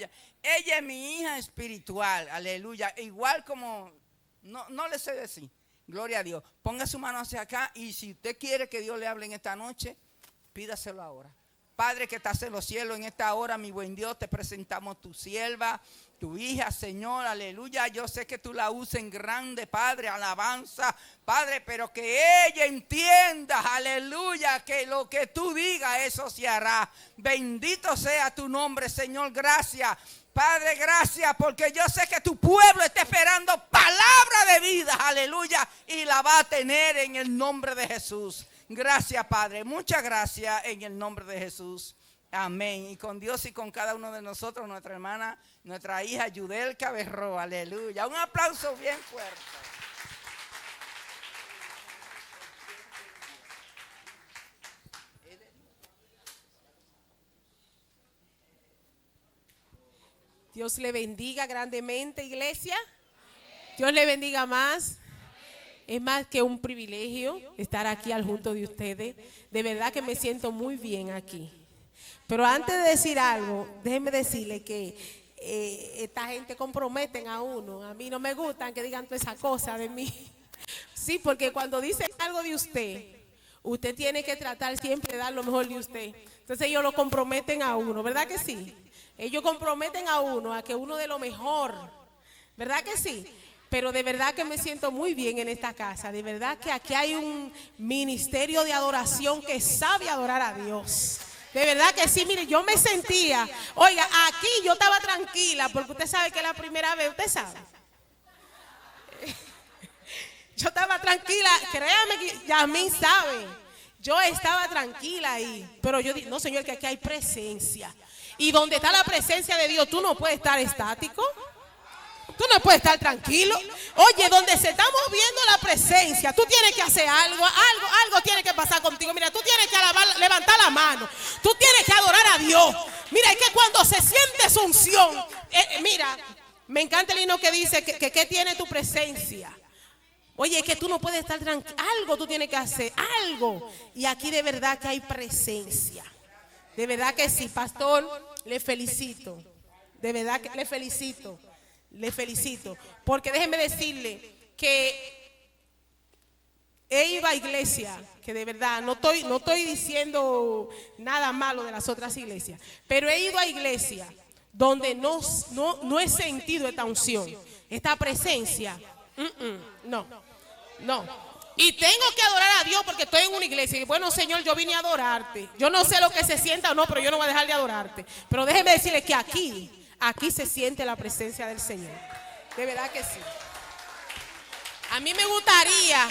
aleluya. Ella es mi hija espiritual, aleluya. Igual como, no le sé decir, gloria a Dios. Ponga su mano hacia acá y si usted quiere que Dios le hable en esta noche, pídaselo ahora. Padre que estás en los cielos, en esta hora, mi buen Dios, te presentamos tu sierva, tu hija, Señor, aleluya. Yo sé que tú la usas en grande, Padre, alabanza, Padre, pero que ella entienda, aleluya, que lo que tú digas, eso se hará. Bendito sea tu nombre, Señor, gracias. Padre, gracias, porque yo sé que tu pueblo está esperando palabra de vida, aleluya, y la va a tener en el nombre de Jesús. Gracias, Padre. Muchas gracias en el nombre de Jesús. Amén. Y con Dios y con cada uno de nosotros, nuestra hermana, nuestra hija Yudelka Berro. Aleluya. Un aplauso bien fuerte. Dios le bendiga grandemente, iglesia. Dios le bendiga más. Es más que un privilegio estar aquí al junto de ustedes. De verdad que me siento muy bien aquí. Pero antes de decir algo, déjenme decirle que esta gente comprometen a uno. A mí no me gustan que digan toda esa cosa de mí. Sí, porque cuando dicen algo de usted, usted tiene que tratar siempre de dar lo mejor de usted. Entonces ellos lo comprometen a uno, ¿verdad que sí? Ellos comprometen a uno a que uno dé lo mejor, ¿verdad que sí? Pero de verdad que me siento muy bien en esta casa. De verdad que aquí hay un ministerio de adoración que sabe adorar a Dios. De verdad que sí, mire, yo me sentía, oiga, aquí yo estaba tranquila, porque usted sabe que la primera vez, usted sabe. Yo estaba tranquila, créame que Yasmín sabe. Yo estaba tranquila ahí, pero yo dije, no, Señor, que aquí hay presencia. Y donde está la presencia de Dios, tú no puedes estar estático. Tú no puedes estar tranquilo. Oye, donde se está moviendo la presencia, tú tienes que hacer algo tiene que pasar contigo. Mira, tú tienes que levantar la mano. Tú tienes que adorar a Dios. Mira, es que cuando se siente su unción, mira, me encanta el himno que dice que tiene tu presencia. Oye, es que tú no puedes estar tranquilo. Algo tú tienes que hacer, algo. Y aquí de verdad que hay presencia. De verdad que sí, pastor, le felicito. De verdad que le felicito. Le felicito, porque déjenme decirle que he ido a iglesia, que de verdad no estoy diciendo nada malo de las otras iglesias, pero he ido a iglesia donde no he sentido esta unción, esta presencia. No. Y tengo que adorar a Dios porque estoy en una iglesia. Y bueno, Señor, yo vine a adorarte. Yo no sé lo que se sienta o no, pero yo no voy a dejar de adorarte. Pero déjenme decirle que aquí se siente la presencia del Señor. De verdad que sí. A mí me gustaría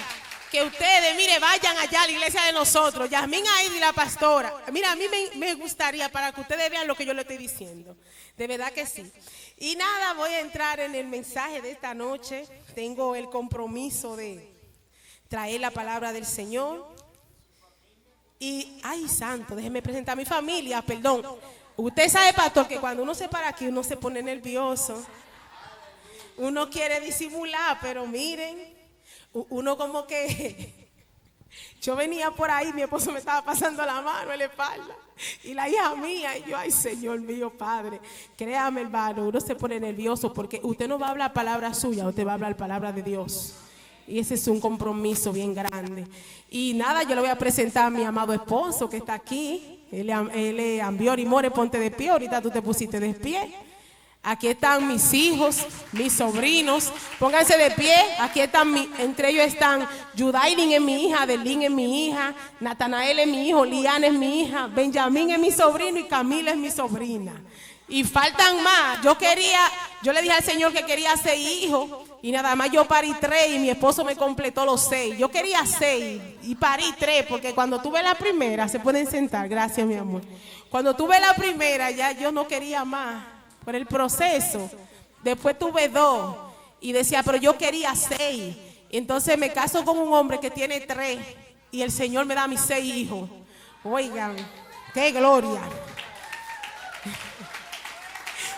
que ustedes, mire, vayan allá a la iglesia de nosotros. Yasmín Aidi y la pastora. Mira, a mí me gustaría para que ustedes vean lo que yo le estoy diciendo. De verdad que sí. Y nada, voy a entrar en el mensaje de esta noche. Tengo el compromiso de traer la palabra del Señor. Y, ay, santo, déjenme presentar a mi familia, perdón. Usted sabe, pastor, que cuando uno se para aquí, uno se pone nervioso. Uno quiere disimular, pero miren, uno como que... Yo venía por ahí, mi esposo me estaba pasando la mano en la espalda. Y la hija mía, y yo, ay, Señor mío, Padre. Créame, hermano, uno se pone nervioso porque usted no va a hablar palabras suyas, usted va a hablar palabras de Dios. Y ese es un compromiso bien grande. Y nada, yo le voy a presentar a mi amado esposo que está aquí. Él es Ambiori More, ponte de pie. Ahorita tú te pusiste de pie. Aquí están mis hijos, mis sobrinos. Pónganse de pie. Aquí están, entre ellos están Yudailin es mi hija, Adelín es mi hija, Natanael es mi hijo, Liana es mi hija, Benjamín es mi sobrino y Camila es mi sobrina. Y faltan más. Yo le dije al Señor que quería 6 hijos y nada más yo parí 3 y mi esposo me completó los 6. Yo quería 6 y parí 3 porque cuando tuve la primera, se pueden sentar, gracias mi amor. Cuando tuve la primera ya yo no quería más por el proceso. Después tuve 2 y decía, pero yo quería 6. Entonces me caso con un hombre que tiene 3 y el Señor me da mis 6 hijos. Oigan, qué gloria.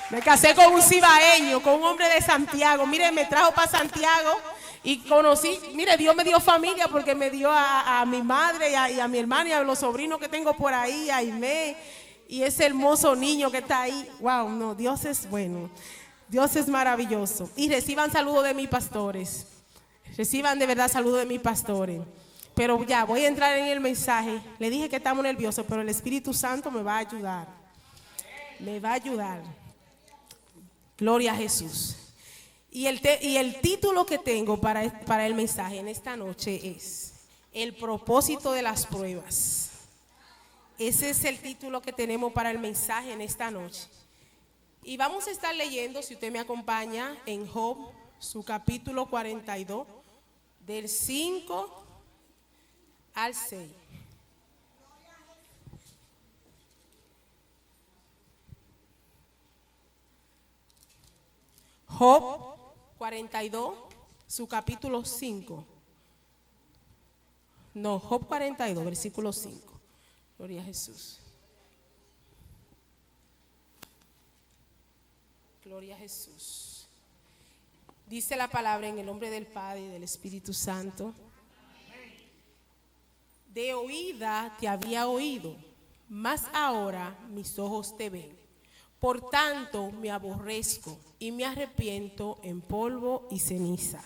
Me casé con un cibaeño, con un hombre de Santiago. Mire, me trajo para Santiago y conocí, mire, Dios me dio familia porque me dio a mi madre y a mi hermana y a los sobrinos que tengo por ahí, a Aimé. y ese hermoso niño que está ahí. Wow, no, Dios es bueno. Dios es maravilloso. Y reciban saludos de mis pastores. Reciban de verdad saludos de mis pastores. Pero ya, voy a entrar en el mensaje. Le dije que estamos nerviosos, pero el Espíritu Santo me va a ayudar. Me va a ayudar. Gloria a Jesús. Y el título que tengo para el mensaje en esta noche es El propósito de las pruebas. Ese es el título que tenemos para el mensaje en esta noche. Y vamos a estar leyendo, si usted me acompaña, en Job, su capítulo 42, del 5 al 6. Job 42, su capítulo 5. No, Job 42, versículo 5. Gloria a Jesús. Gloria a Jesús. Dice la palabra en el nombre del Padre y del Espíritu Santo. De oída te había oído, mas ahora mis ojos te ven. Por tanto me aborrezco y me arrepiento en polvo y ceniza.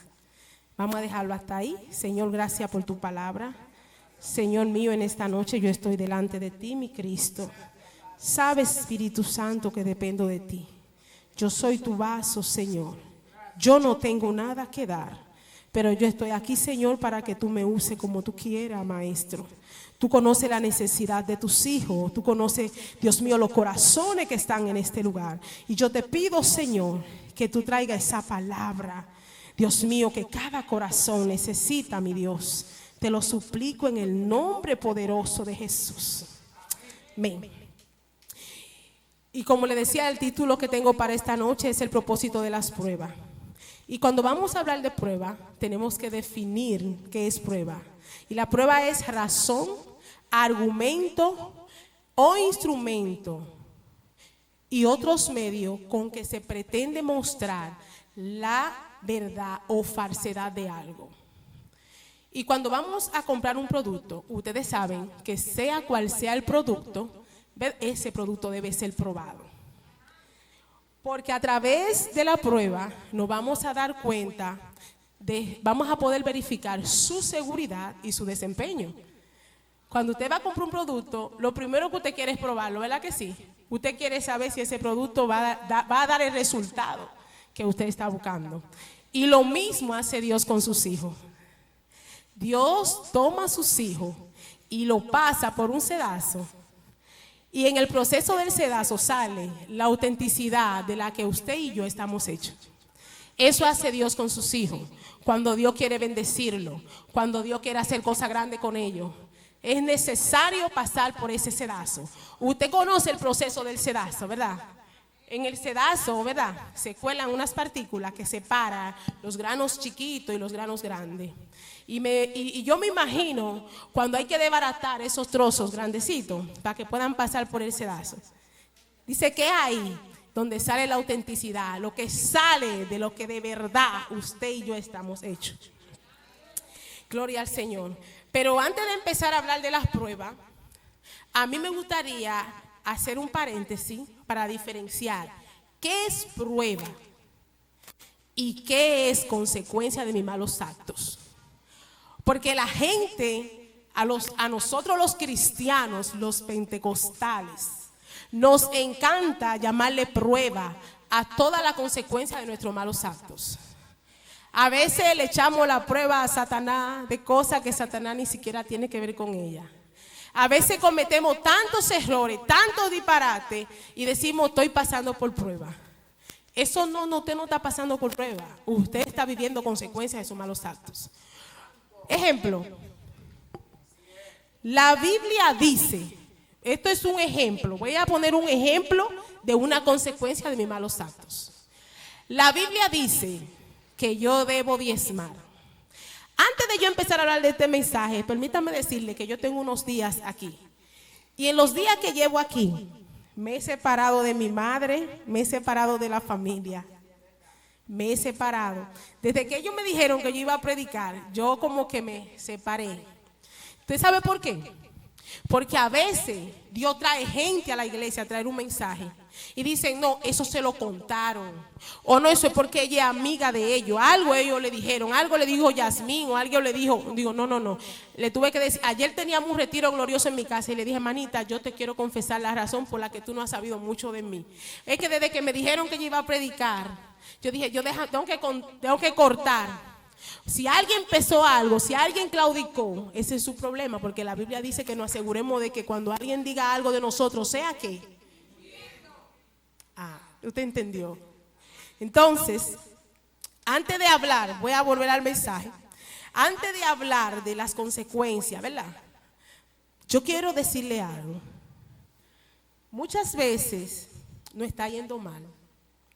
Vamos a dejarlo hasta ahí. Señor, gracias por tu palabra. Señor mío, en esta noche yo estoy delante de ti, mi Cristo. Sabes, Espíritu Santo, que dependo de ti. Yo soy tu vaso, Señor. Yo no tengo nada que dar, pero yo estoy aquí, Señor, para que tú me uses como tú quieras, Maestro. Tú conoces la necesidad de tus hijos. Tú conoces, Dios mío, los corazones que están en este lugar. Y yo te pido, Señor, que tú traigas esa palabra, Dios mío, que cada corazón necesita, mi Dios. Te lo suplico en el nombre poderoso de Jesús. Amén. Y como le decía, el título que tengo para esta noche es el propósito de las pruebas. Y cuando vamos a hablar de prueba, tenemos que definir qué es prueba. Y la prueba es razón, argumento o instrumento y otros medios con que se pretende mostrar la verdad o falsedad de algo. Y cuando vamos a comprar un producto, ustedes saben que sea cual sea el producto, ese producto debe ser probado. Porque a través de la prueba nos vamos a dar cuenta, vamos a poder verificar su seguridad y su desempeño. Cuando usted va a comprar un producto, lo primero que usted quiere es probarlo, ¿verdad que sí? Usted quiere saber si ese producto va a dar el resultado que usted está buscando. Y lo mismo hace Dios con sus hijos. Dios toma a sus hijos y lo pasa por un sedazo. Y en el proceso del sedazo sale la autenticidad de la que usted y yo estamos hechos. Eso hace Dios con sus hijos. Cuando Dios quiere bendecirlo, cuando Dios quiere hacer cosas grandes con ellos, es necesario pasar por ese sedazo. Usted conoce el proceso del sedazo, ¿verdad? En el sedazo, ¿verdad? Se cuelan unas partículas que separan los granos chiquitos y los granos grandes. Y yo me imagino cuando hay que desbaratar esos trozos grandecitos para que puedan pasar por el sedazo. Dice que ahí donde sale la autenticidad, lo que sale de lo que de verdad usted y yo estamos hechos. Gloria al Señor. Pero antes de empezar a hablar de las pruebas, a mí me gustaría hacer un paréntesis para diferenciar qué es prueba y qué es consecuencia de mis malos actos. Porque la gente, a nosotros los cristianos, los pentecostales, nos encanta llamarle prueba a toda la consecuencia de nuestros malos actos. A veces le echamos la prueba a Satanás de cosas que Satanás ni siquiera tiene que ver con ella. A veces cometemos tantos errores, tantos disparates y decimos estoy pasando por prueba. Eso no, usted no está pasando por prueba. Usted está viviendo consecuencias de sus malos actos. Ejemplo, la Biblia dice, esto es un ejemplo, voy a poner un ejemplo de una consecuencia de mis malos actos. La Biblia dice que yo debo diezmar. Antes de yo empezar a hablar de este mensaje, permítame decirle que yo tengo unos días aquí. Y en los días que llevo aquí, me he separado de mi madre, me he separado de la familia. Me he separado. Desde que ellos me dijeron que yo iba a predicar, yo como que me separé. ¿Usted sabe por qué? Porque a veces Dios trae gente a la iglesia a traer un mensaje y dicen, no, eso se lo contaron, o no, eso es porque ella es amiga de ellos, algo ellos le dijeron, algo le dijo Yasmín, o algo le dijo, digo, no, le tuve que decir, ayer teníamos un retiro glorioso en mi casa y le dije, manita, yo te quiero confesar la razón por la que tú no has sabido mucho de mí. Es que desde que me dijeron que yo iba a predicar, yo dije, tengo que cortar. Si alguien empezó algo, si alguien claudicó, ese es su problema, porque la Biblia dice que nos aseguremos de que cuando alguien diga algo de nosotros, sea que. Usted entendió. Entonces, antes de hablar, voy a volver al mensaje. Antes de hablar de las consecuencias, ¿verdad? Yo quiero decirle algo. Muchas veces no está yendo mal.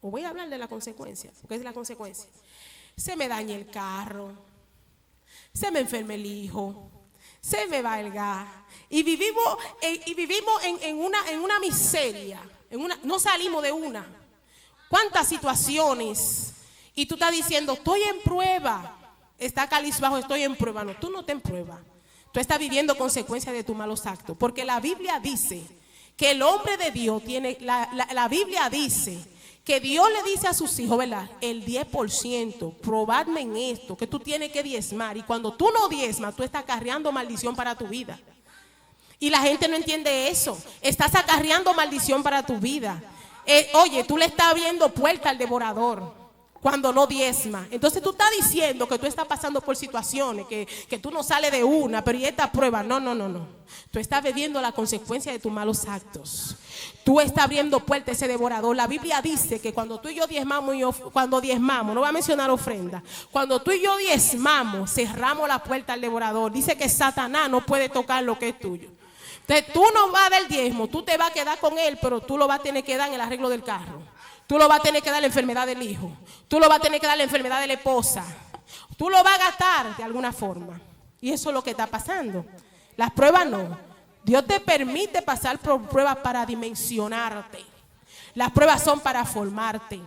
O voy a hablar de la consecuencia, porque es la consecuencia. Se me daña el carro, se me enferma el hijo, se me va el gas. Y vivimos en una miseria, no salimos de una. ¿Cuántas situaciones? Y tú estás diciendo, estoy en prueba. Está cabizbajo, estoy en prueba. No, tú no estás en prueba. Tú estás viviendo consecuencias de tus malos actos. Porque la Biblia dice que el hombre de Dios tiene, la Biblia dice que Dios le dice a sus hijos, ¿verdad? El 10%, probadme en esto, que tú tienes que diezmar. Y cuando tú no diezmas, tú estás acarreando maldición para tu vida. Y la gente no entiende eso. Estás acarreando maldición para tu vida. Oye, tú le estás abriendo puerta al devorador cuando no diezma. Entonces tú estás diciendo que tú estás pasando por situaciones, que tú no sales de una, pero y esta prueba, no. Tú estás bebiendo la consecuencia de tus malos actos. Tú estás abriendo puerta a ese devorador. La Biblia dice que cuando tú y yo diezmamos, no voy a mencionar ofrenda, cuando tú y yo diezmamos, cerramos la puerta al devorador. Dice que Satanás no puede tocar lo que es tuyo. Entonces tú no vas a dar el diezmo, tú te vas a quedar con él, pero tú lo vas a tener que dar en el arreglo del carro. Tú lo vas a tener que dar la enfermedad del hijo. Tú lo vas a tener que dar la enfermedad de la esposa. Tú lo vas a gastar de alguna forma. Y eso es lo que está pasando. Las pruebas no. Dios te permite pasar por pruebas para dimensionarte. Las pruebas son para formarte.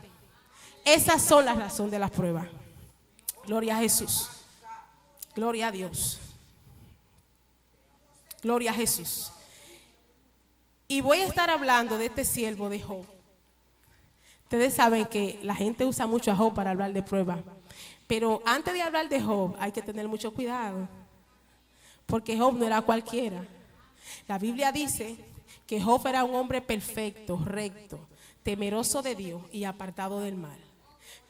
Esas son las razones de las pruebas. Gloria a Jesús. Gloria a Dios. Gloria a Jesús. Y voy a estar hablando de este siervo de Job. Ustedes saben que la gente usa mucho a Job para hablar de pruebas. Pero antes de hablar de Job hay que tener mucho cuidado. Porque Job no era cualquiera. La Biblia dice que Job era un hombre perfecto, recto, temeroso de Dios y apartado del mal.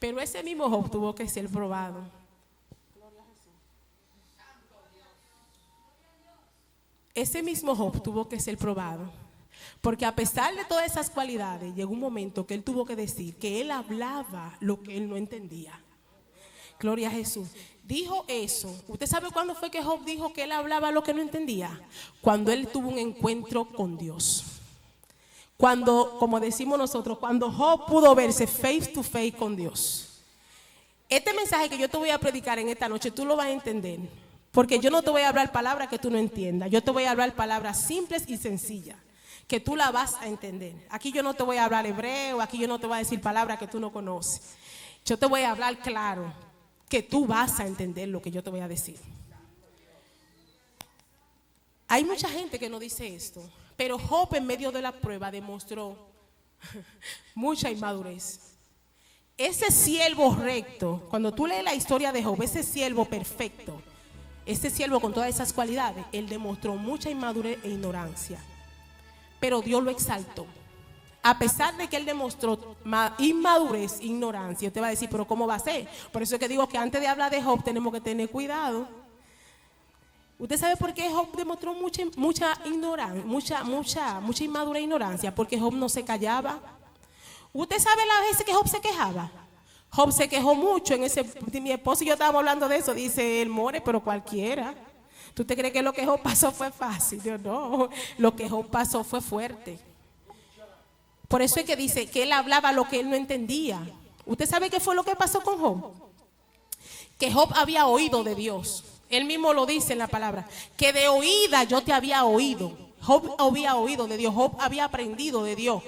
Pero ese mismo Job tuvo que ser probado. Ese mismo Job tuvo que ser probado. Porque a pesar de todas esas cualidades, llegó un momento que él tuvo que decir que él hablaba lo que él no entendía. Gloria a Jesús. Dijo eso. ¿Usted sabe cuándo fue que Job dijo que él hablaba lo que no entendía? Cuando él tuvo un encuentro con Dios. Cuando, como decimos nosotros, cuando Job pudo verse face to face con Dios. Este mensaje que yo te voy a predicar en esta noche, tú lo vas a entender. Porque yo no te voy a hablar palabras que tú no entiendas. Yo te voy a hablar palabras simples y sencillas, que tú la vas a entender. Aquí yo no te voy a hablar hebreo, aquí yo no te voy a decir palabras que tú no conoces. Yo te voy a hablar claro, que tú vas a entender lo que yo te voy a decir. Hay mucha gente que no dice esto, pero Job en medio de la prueba demostró mucha inmadurez. Ese siervo recto, cuando tú lees la historia de Job, ese siervo perfecto, ese siervo con todas esas cualidades, él demostró mucha inmadurez e ignorancia. Pero Dios lo exaltó. A pesar de que él demostró inmadurez, ignorancia, usted va a decir, pero ¿cómo va a ser? Por eso es que digo que antes de hablar de Job tenemos que tener cuidado. ¿Usted sabe por qué Job demostró mucha ignorancia, mucha inmadurez e ignorancia? Porque Job no se callaba. ¿Usted sabe las veces que Job se quejaba? Job se quejó mucho en ese. Mi esposo y yo estábamos hablando de eso. Dice, él more, pero cualquiera. ¿Tú te crees que lo que Job pasó fue fácil? Yo no, lo que Job pasó fue fuerte. Por eso es que dice que él hablaba lo que él no entendía. ¿Usted sabe qué fue lo que pasó con Job? Que Job había oído de Dios. Él mismo lo dice en la palabra. Que de oída yo te había oído. Job había oído de Dios. Job había aprendido de Dios.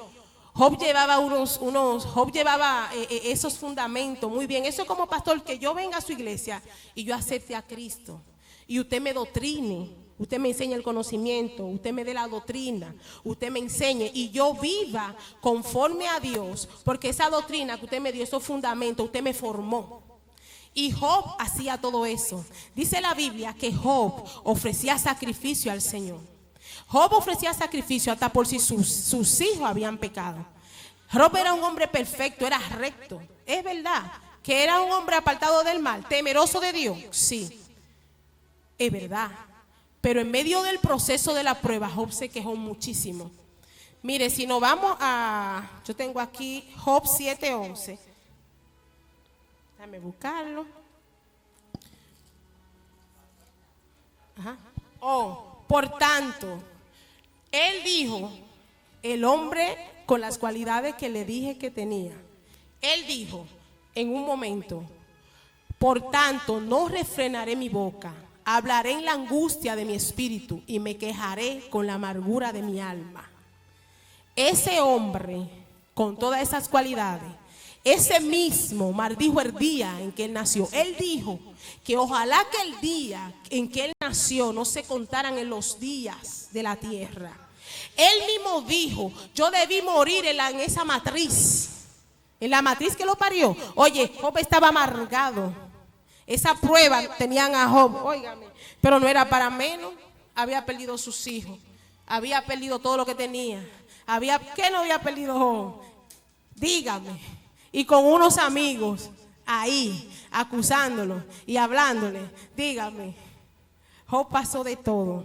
Job llevaba esos fundamentos muy bien. Eso es como pastor, que yo venga a su iglesia y yo acepte a Cristo. Y usted me doctrine usted me enseñe el conocimiento, usted me dé la doctrina, usted me enseñe y yo viva conforme a Dios, porque esa doctrina que usted me dio, esos fundamentos, usted me formó. Y Job hacía todo eso. Dice la Biblia que Job ofrecía sacrificio al Señor. Job ofrecía sacrificio hasta por si sus hijos habían pecado. Job era un hombre perfecto, era recto. Es verdad que era un hombre apartado del mal, temeroso de Dios. Sí, es verdad. Pero en medio del proceso de la prueba, Job se quejó muchísimo. Mire, si nos vamos a... Yo tengo aquí Job 7:11. Déjame buscarlo. Ajá. Por tanto, él dijo, el hombre con las cualidades que le dije que tenía. Él dijo en un momento, por tanto, no refrenaré mi boca, hablaré en la angustia de mi espíritu y me quejaré con la amargura de mi alma. Ese hombre, con todas esas cualidades, ese mismo maldijo el día en que él nació. Él dijo que ojalá que el día en que él nació no se contaran en los días de la tierra. Él mismo dijo, yo debí morir en esa matriz, en la matriz que lo parió. Oye, Job estaba amargado. Esa prueba tenían a Job, óigame, pero no era para menos. Había perdido sus hijos, había perdido todo lo que tenía. ¿Qué no había perdido Job? Dígame. Y con unos amigos ahí, acusándolo y hablándole. Dígame, Job pasó de todo.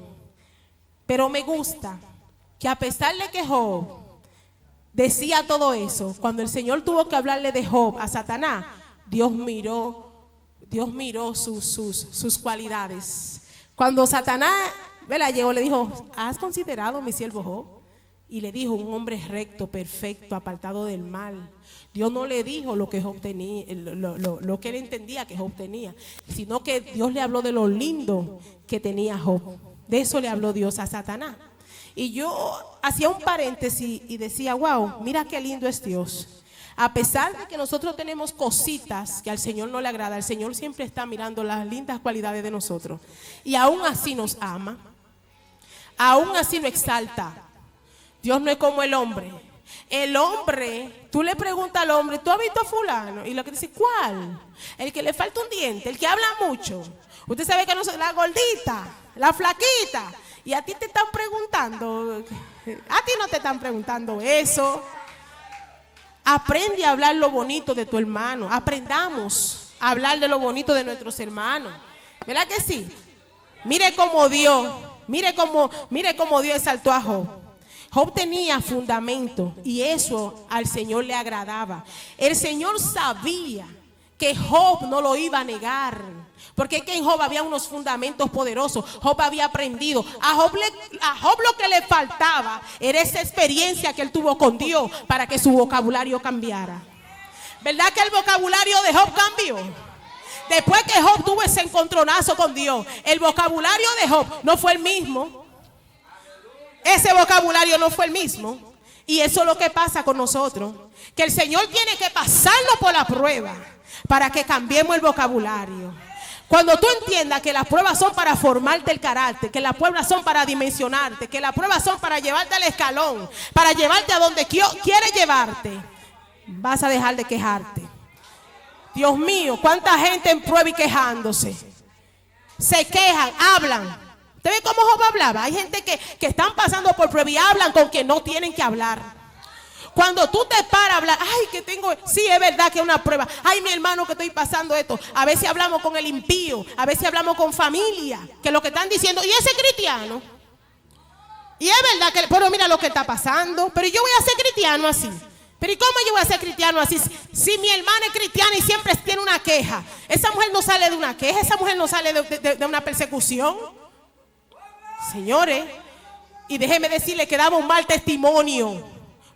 Pero me gusta que a pesar de que Job decía todo eso, cuando el Señor tuvo que hablarle de Job a Satanás, Dios miró sus cualidades. Cuando Satanás llegó, le dijo, ¿has considerado mi siervo Job? Y le dijo, un hombre recto, perfecto, apartado del mal. Dios no le dijo lo que Job tenía, lo que él entendía que Job tenía, sino que Dios le habló de lo lindo que tenía Job. De eso le habló Dios a Satanás. Y yo hacía un paréntesis y decía, wow, mira qué lindo es Dios. A pesar de que nosotros tenemos cositas que al Señor no le agrada, el Señor siempre está mirando las lindas cualidades de nosotros. Y aún así nos ama, aún así nos exalta. Dios no es como el hombre. El hombre, tú le preguntas al hombre, ¿tú has visto a fulano? Y lo que dice, ¿cuál? El que le falta un diente, el que habla mucho. Usted sabe que no es la gordita, la flaquita. Y a ti te están preguntando, a ti no te están preguntando eso. Aprende a hablar lo bonito de tu hermano. Aprendamos a hablar de lo bonito de nuestros hermanos. ¿Verdad que sí? Mire cómo Dios exaltó a Job. Job tenía fundamento y eso al Señor le agradaba. El Señor sabía que Job no lo iba a negar, porque es que en Job había unos fundamentos poderosos. Job había aprendido. A Job lo que le faltaba era esa experiencia que él tuvo con Dios para que su vocabulario cambiara. ¿Verdad que el vocabulario de Job cambió? Después que Job tuvo ese encontronazo con Dios, el vocabulario de Job no fue el mismo. Ese vocabulario no fue el mismo. Y eso es lo que pasa con nosotros, que el Señor tiene que pasarnos por la prueba para que cambiemos el vocabulario. Cuando tú entiendas que las pruebas son para formarte el carácter, que las pruebas son para dimensionarte, que las pruebas son para llevarte al escalón, para llevarte a donde quiere llevarte, vas a dejar de quejarte. Dios mío, cuánta gente en prueba y quejándose. Se quejan, hablan. ¿Usted ve cómo Job hablaba? Hay gente que están pasando por prueba y hablan con quien no tienen que hablar. Cuando tú te paras a hablar, ay, que tengo, sí, es verdad que es una prueba. Ay, mi hermano, que estoy pasando esto. A veces hablamos con el impío, a veces hablamos con familia, que lo que están diciendo, y ese cristiano. Y es verdad que, pero mira lo que está pasando. Pero yo voy a ser cristiano así. Pero ¿y cómo yo voy a ser cristiano así? Si mi hermana es cristiana y siempre tiene una queja. Esa mujer no sale de una queja, esa mujer no sale de una persecución. Señores, y déjeme decirle que damos un mal testimonio,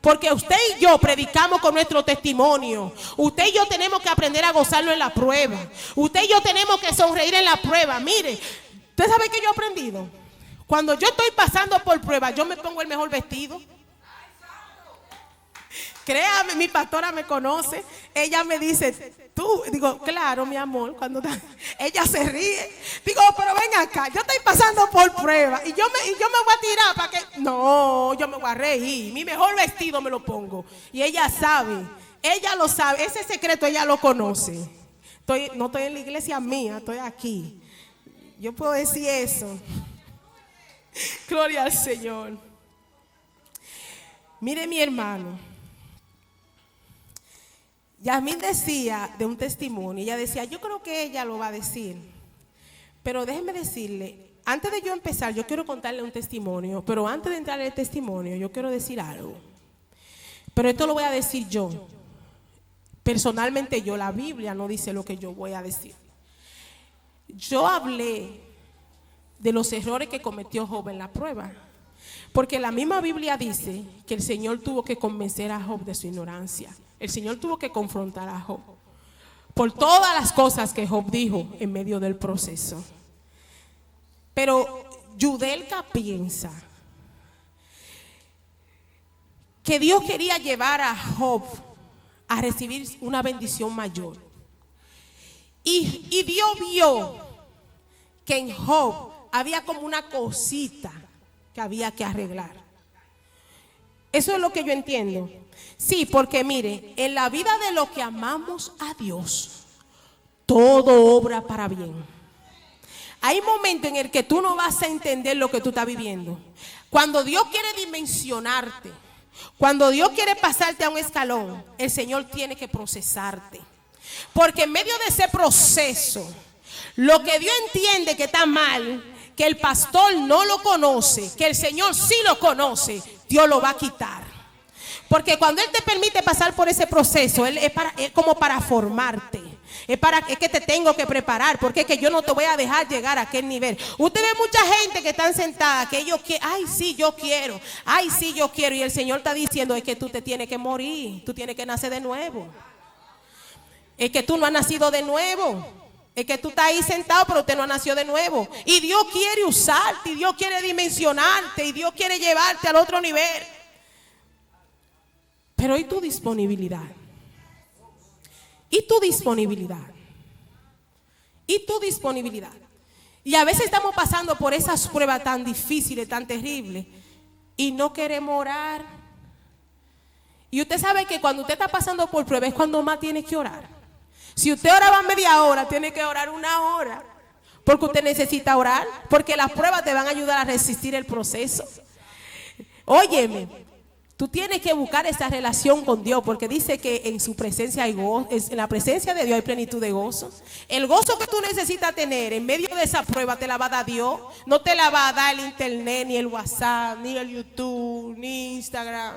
porque usted y yo predicamos con nuestro testimonio. Usted y yo tenemos que aprender a gozarlo en la prueba. Usted y yo tenemos que sonreír en la prueba. Mire, ¿usted sabe qué yo he aprendido? Cuando yo estoy pasando por prueba, yo me pongo el mejor vestido. Créame, mi pastora me conoce. Ella me dice, tú, digo, claro, mi amor, ella se ríe. Digo, pero ven acá, yo estoy pasando por prueba y yo me voy a tirar para que. No, yo me voy a reír. Mi mejor vestido me lo pongo. Y ella sabe, ella lo sabe, ese secreto ella lo conoce. No estoy en la iglesia mía, estoy aquí. Yo puedo decir eso. Gloria al Señor. Mire, mi hermano, Yasmín decía de un testimonio, ella decía, yo creo que ella lo va a decir, pero déjeme decirle, antes de yo empezar, yo quiero contarle un testimonio, pero antes de entrar en el testimonio, yo quiero decir algo, pero esto lo voy a decir yo, personalmente yo, la Biblia no dice lo que yo voy a decir. Yo hablé de los errores que cometió Job en la prueba, porque la misma Biblia dice que el Señor tuvo que convencer a Job de su ignorancia. El Señor tuvo que confrontar a Job por todas las cosas que Job dijo en medio del proceso. Pero Yudelka piensa que Dios quería llevar a Job a recibir una bendición mayor. Y Dios vio que en Job había como una cosita que había que arreglar. Eso es lo que yo entiendo. Sí, porque mire, en la vida de los que amamos a Dios, todo obra para bien. Hay momentos en el que tú no vas a entender lo que tú estás viviendo. Cuando Dios quiere dimensionarte, cuando Dios quiere pasarte a un escalón, el Señor tiene que procesarte. Porque en medio de ese proceso, lo que Dios entiende que está mal, que el pastor no lo conoce, que el Señor sí lo conoce, Dios lo va a quitar. Porque cuando Él te permite pasar por ese proceso, es como para formarte. Es que te tengo que preparar, porque es que yo no te voy a dejar llegar a aquel nivel. Usted ve mucha gente que están sentada, que ellos quieren, ay sí yo quiero, ay sí yo quiero. Y el Señor está diciendo, es que tú te tienes que morir, tú tienes que nacer de nuevo. Es que tú no has nacido de nuevo. Es que tú estás ahí sentado, pero usted no nació de nuevo. Y Dios quiere usarte, y Dios quiere dimensionarte, y Dios quiere llevarte al otro nivel. Pero ¿y tu disponibilidad? ¿Y tu disponibilidad? ¿Y tu disponibilidad? Y a veces estamos pasando por esas pruebas tan difíciles, tan terribles, y no queremos orar. Y usted sabe que cuando usted está pasando por pruebas es cuando más tiene que orar. Si usted oraba media hora, tiene que orar una hora. Porque usted necesita orar, porque las pruebas te van a ayudar a resistir el proceso. Óyeme, tú tienes que buscar esa relación con Dios, porque dice que en su presencia hay gozo, en la presencia de Dios hay plenitud de gozo. El gozo que tú necesitas tener en medio de esa prueba te la va a dar Dios. No te la va a dar el internet, ni el WhatsApp, ni el YouTube, ni Instagram.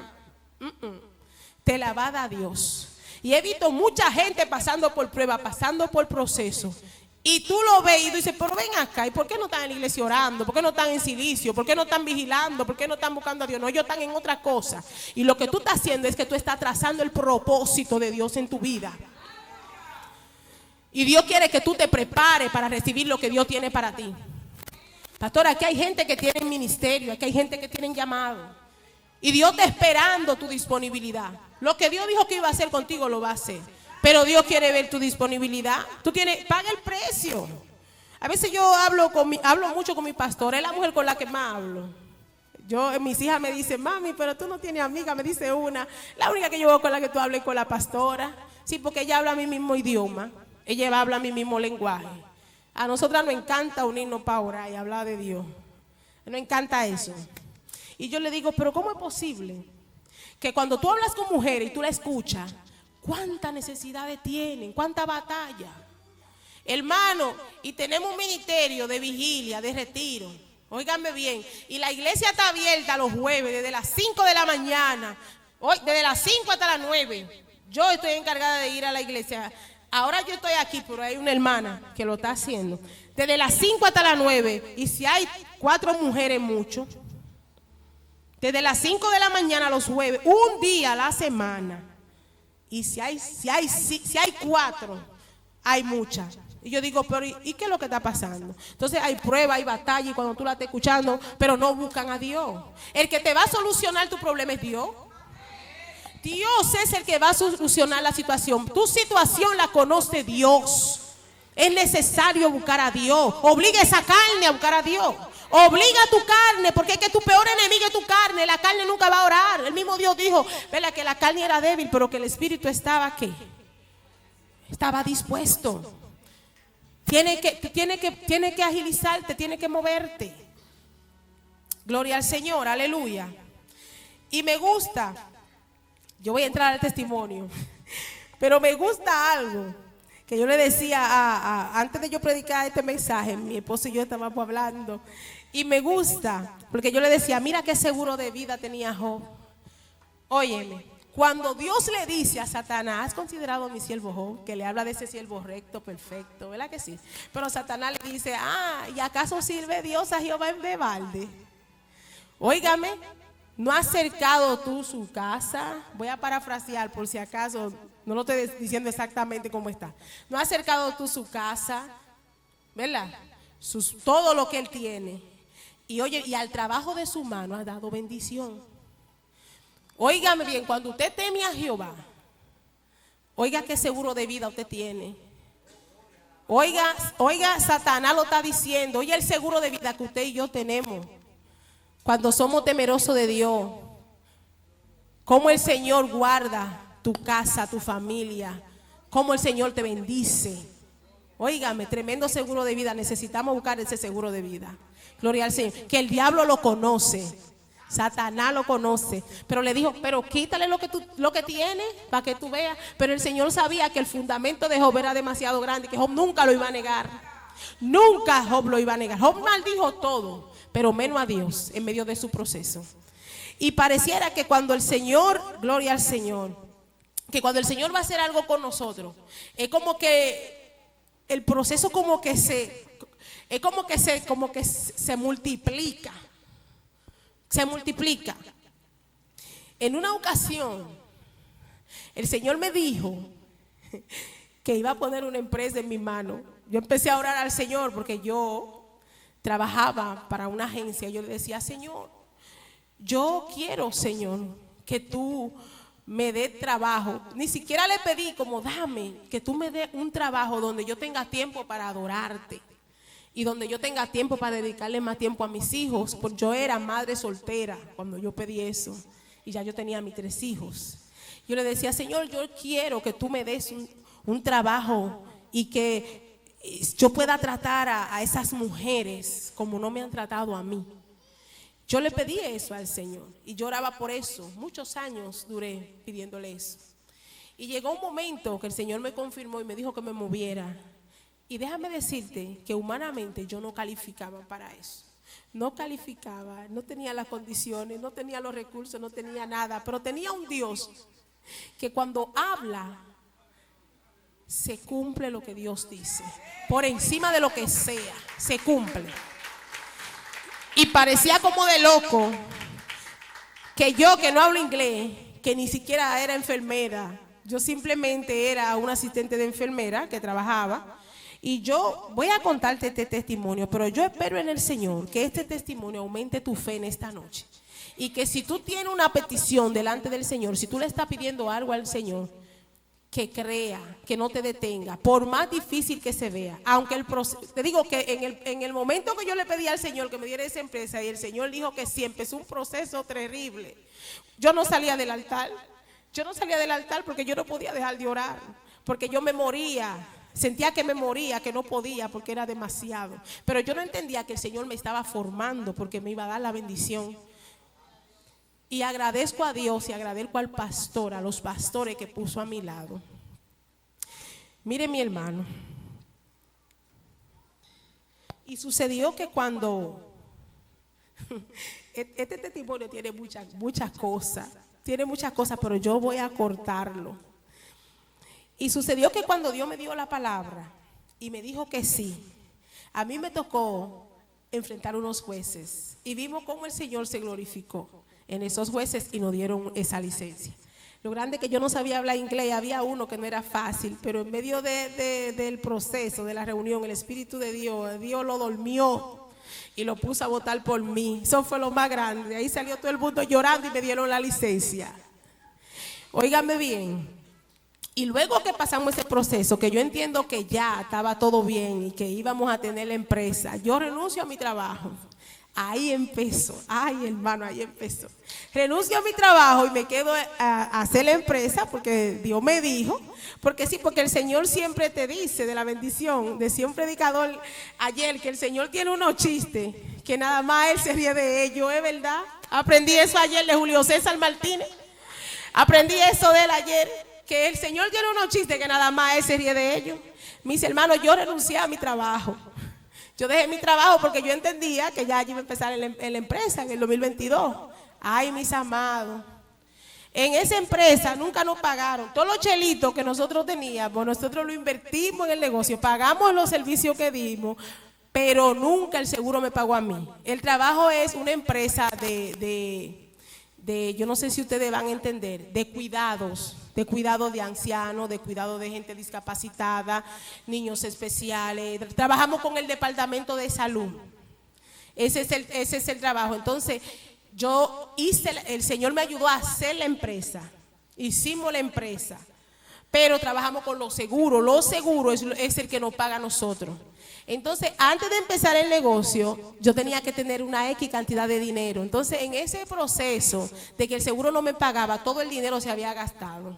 Te la va a dar Dios. Y he visto mucha gente pasando por prueba, pasando por proceso. Y tú lo ves y tú dices, pero ven acá, ¿y por qué no están en la iglesia orando? ¿Por qué no están en silicio? ¿Por qué no están vigilando? ¿Por qué no están buscando a Dios? No, ellos están en otra cosa. Y lo que tú estás haciendo es que tú estás trazando el propósito de Dios en tu vida. Y Dios quiere que tú te prepares para recibir lo que Dios tiene para ti. Pastor, aquí hay gente que tiene ministerio, aquí hay gente que tiene llamado. Y Dios está esperando tu disponibilidad. Lo que Dios dijo que iba a hacer contigo lo va a hacer. Pero Dios quiere ver tu disponibilidad. Tú paga el precio. A veces yo hablo mucho con mi pastor. Es la mujer con la que más hablo. Mis hijas me dicen, mami, pero tú no tienes amiga. Me dice una. La única que yo veo con la que tú hables es con la pastora. Sí, porque ella habla mi mismo idioma. Ella habla mi mismo lenguaje. A nosotras nos encanta unirnos para orar y hablar de Dios. Nos encanta eso. Y yo le digo, pero ¿cómo es posible que cuando tú hablas con mujeres y tú la escuchas, cuántas necesidades tienen, cuánta batalla? Hermano, y tenemos un ministerio de vigilia, de retiro. Óiganme bien, y la iglesia está abierta los jueves desde las 5 de la mañana, desde las 5 hasta las 9. Yo estoy encargada de ir a la iglesia. Ahora yo estoy aquí, pero hay una hermana que lo está haciendo. Desde las 5 hasta las 9, y si hay 4 mujeres, mucho. Desde las 5 de la mañana a los jueves, un día a la semana. Y si hay 4, hay muchas. Y yo digo, pero ¿y qué es lo que está pasando? Entonces hay prueba, hay batalla, y cuando tú la estás escuchando, pero no buscan a Dios. El que te va a solucionar tu problema es Dios. Dios es el que va a solucionar la situación. Tu situación la conoce Dios. Es necesario buscar a Dios. Obliga esa carne a buscar a Dios. Obliga a tu carne, porque es que tu peor enemigo es tu carne. La carne nunca va a orar. El mismo Dios dijo, ¿verdad?, que la carne era débil, pero que el espíritu estaba ¿qué? Estaba dispuesto. Tiene que agilizarte, tiene que moverte. Gloria al Señor, aleluya. Y me gusta, yo voy a entrar al testimonio, pero me gusta algo que yo le decía antes de yo predicar este mensaje. Mi esposo y yo estábamos hablando, y me gusta, porque yo le decía, mira qué seguro de vida tenía Job. Óyeme, cuando Dios le dice a Satanás, ¿has considerado a mi siervo Job? Que le habla de ese siervo recto, perfecto, ¿verdad que sí? Pero Satanás le dice, ¿y acaso sirve Dios a Jehová en balde? Óigame, ¿no has cercado tú su casa? Voy a parafrasear por si acaso, no lo estoy diciendo exactamente cómo está. ¿No has cercado tú su casa? ¿Verdad? Todo lo que él tiene. Y oye, y al trabajo de su mano ha dado bendición. Óigame bien, cuando usted teme a Jehová, oiga qué seguro de vida usted tiene. Oiga, Satanás lo está diciendo. Oiga el seguro de vida que usted y yo tenemos cuando somos temerosos de Dios. Cómo el Señor guarda tu casa, tu familia. Cómo el Señor te bendice. Óigame, tremendo seguro de vida. Necesitamos buscar ese seguro de vida. Gloria al Señor. Que el diablo lo conoce. Satanás lo conoce. Pero le dijo, pero quítale lo que tiene para que tú veas. Pero el Señor sabía que el fundamento de Job era demasiado grande, que Job nunca lo iba a negar. Nunca Job lo iba a negar. Job maldijo todo, pero menos a Dios en medio de su proceso. Y pareciera que cuando el Señor, gloria al Señor, que cuando el Señor va a hacer algo con nosotros, es como que el proceso como que se multiplica. Se multiplica. En una ocasión, el Señor me dijo que iba a poner una empresa en mi mano. Yo empecé a orar al Señor porque yo trabajaba para una agencia. Yo le decía, Señor, yo quiero, Señor, que tú me des trabajo. Ni siquiera le pedí como dame, que tú me des un trabajo donde yo tenga tiempo para adorarte y donde yo tenga tiempo para dedicarle más tiempo a mis hijos, porque yo era madre soltera cuando yo pedí eso y ya yo tenía mis 3 hijos. Yo le decía, Señor, yo quiero que tú me des un trabajo y que yo pueda tratar a esas mujeres como no me han tratado a mí. Yo le pedí eso al Señor y yo oraba por eso. Muchos años duré pidiéndole eso. Y llegó un momento que el Señor me confirmó y me dijo que me moviera. Y déjame decirte que humanamente yo no calificaba para eso. No calificaba, no tenía las condiciones, no tenía los recursos, no tenía nada. Pero tenía un Dios que cuando habla, se cumple lo que Dios dice. Por encima de lo que sea, se cumple. Y parecía como de loco que yo, que no hablo inglés, que ni siquiera era enfermera, yo simplemente era una asistente de enfermera que trabajaba. Y yo voy a contarte este testimonio, pero yo espero en el Señor que este testimonio aumente tu fe en esta noche. Y que si tú tienes una petición delante del Señor, si tú le estás pidiendo algo al Señor, que crea, que no te detenga, por más difícil que se vea. Aunque el proceso, te digo que en el momento que yo le pedí al Señor que me diera esa empresa y el Señor dijo que sí, empezó un proceso terrible. Yo no salía del altar. Yo no salía del altar porque yo no podía dejar de orar, porque yo me moría. Sentía que me moría, que no podía porque era demasiado. Pero yo no entendía que el Señor me estaba formando porque me iba a dar la bendición. Y agradezco a Dios y agradezco al pastor, a los pastores que puso a mi lado. Mire mi hermano. Y sucedió que cuando... Este testimonio tiene muchas cosas. Tiene muchas cosas, pero yo voy a cortarlo. Y sucedió que cuando Dios me dio la palabra y me dijo que sí, a mí me tocó enfrentar unos jueces. Y vimos cómo el Señor se glorificó en esos jueces y nos dieron esa licencia. Lo grande que yo no sabía hablar inglés, había uno que no era fácil, pero en medio del proceso, de la reunión, el Espíritu de Dios lo durmió y lo puso a votar por mí. Eso fue lo más grande. Ahí salió todo el mundo llorando y me dieron la licencia. Óigame bien. Y luego que pasamos ese proceso, que yo entiendo que ya estaba todo bien y que íbamos a tener la empresa, yo renuncio a mi trabajo. Ahí empezó, ay hermano, ahí empezó. Renuncio a mi trabajo y me quedo a hacer la empresa porque Dios me dijo. Porque sí, porque el Señor siempre te dice de la bendición. Decía un predicador ayer que el Señor tiene unos chistes que nada más Él se ríe de ellos, ¿es verdad? Aprendí eso ayer de Julio César Martínez. Aprendí eso de él ayer, que el Señor tiene unos chistes que nada más Él se ríe de ellos. Mis hermanos, yo renuncié a mi trabajo. Yo dejé mi trabajo porque yo entendía que ya iba a empezar en la empresa en el 2022. Ay, mis amados. En esa empresa nunca nos pagaron. Todos los chelitos que nosotros teníamos, nosotros lo invertimos en el negocio, pagamos los servicios que dimos, pero nunca el seguro me pagó a mí. El trabajo es una empresa yo no sé si ustedes van a entender, de cuidados de ancianos, de cuidado de gente discapacitada, niños especiales. Trabajamos con el departamento de salud. Ese es el trabajo. Entonces, el Señor me ayudó a hacer la empresa. Hicimos la empresa. Pero trabajamos con los seguros. Los seguros es el que nos paga a nosotros. Entonces, antes de empezar el negocio, yo tenía que tener una X cantidad de dinero. Entonces, en ese proceso de que el seguro no me pagaba, todo el dinero se había gastado.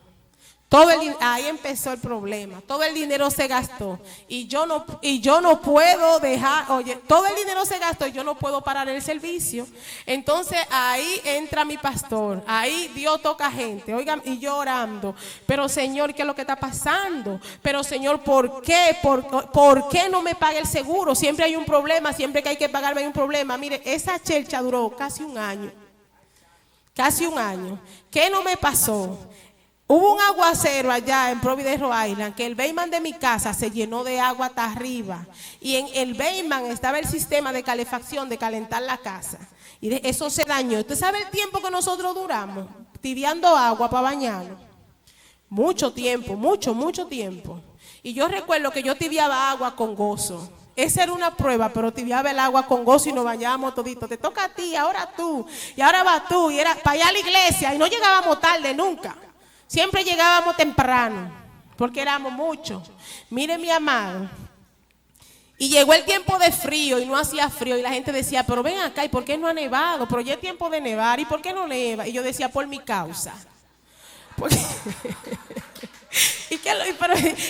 Ahí empezó el problema. Todo el dinero se gastó. Y yo no puedo dejar, oye, todo el dinero se gastó y yo no puedo parar el servicio. Entonces ahí entra mi pastor. Ahí Dios toca gente. Oigan, y yo orando. Pero Señor, ¿qué es lo que está pasando? Pero Señor, ¿por qué? ¿Por qué no me paga el seguro? Siempre hay un problema. Siempre que hay que pagarme hay un problema. Mire, esa chelcha duró casi un año. Casi un año. ¿Qué no me pasó? Hubo un aguacero allá en Providence, Rhode Island, que el basement de mi casa se llenó de agua hasta arriba. Y en el basement estaba el sistema de calefacción, de calentar la casa. Y eso se dañó. ¿Usted sabe el tiempo que nosotros duramos tibiando agua para bañarnos? Mucho tiempo, mucho tiempo. Y yo recuerdo que yo tibiaba agua con gozo. Esa era una prueba, pero tibiaba el agua con gozo y nos bañábamos todito. Te toca a ti, ahora tú, y ahora vas tú. Y era para allá a la iglesia y no llegábamos tarde nunca. Siempre llegábamos temprano, porque éramos muchos. Mire, mi amado, y llegó el tiempo de frío y no hacía frío. Y la gente decía, pero ven acá, ¿y por qué no ha nevado? Pero ya es tiempo de nevar, ¿y por qué no neva? Y yo decía, por mi causa. Porque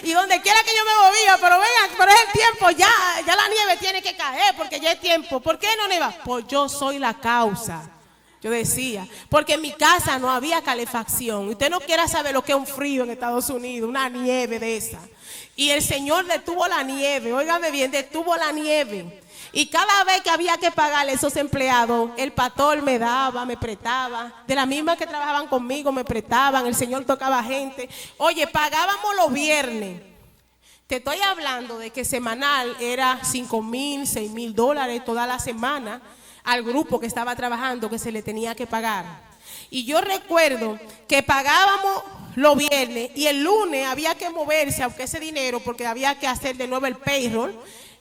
y donde quiera que yo me movía, pero venga, pero es el tiempo, ya la nieve tiene que caer, porque ya es tiempo. ¿Por qué no neva? Pues yo soy la causa. Yo decía, porque en mi casa no había calefacción. Usted no quiera saber lo que es un frío en Estados Unidos, una nieve de esa. Y el Señor detuvo la nieve, óigame bien, detuvo la nieve. Y cada vez que había que pagarle a esos empleados, el pastor me daba, me prestaba. De las mismas que trabajaban conmigo me prestaban, el Señor tocaba gente. Oye, pagábamos los viernes. Te estoy hablando de que semanal era $5,000, $6,000 toda la semana. Al grupo que estaba trabajando que se le tenía que pagar. Y yo recuerdo que pagábamos los viernes y el lunes había que moverse, aunque ese dinero, porque había que hacer de nuevo el payroll.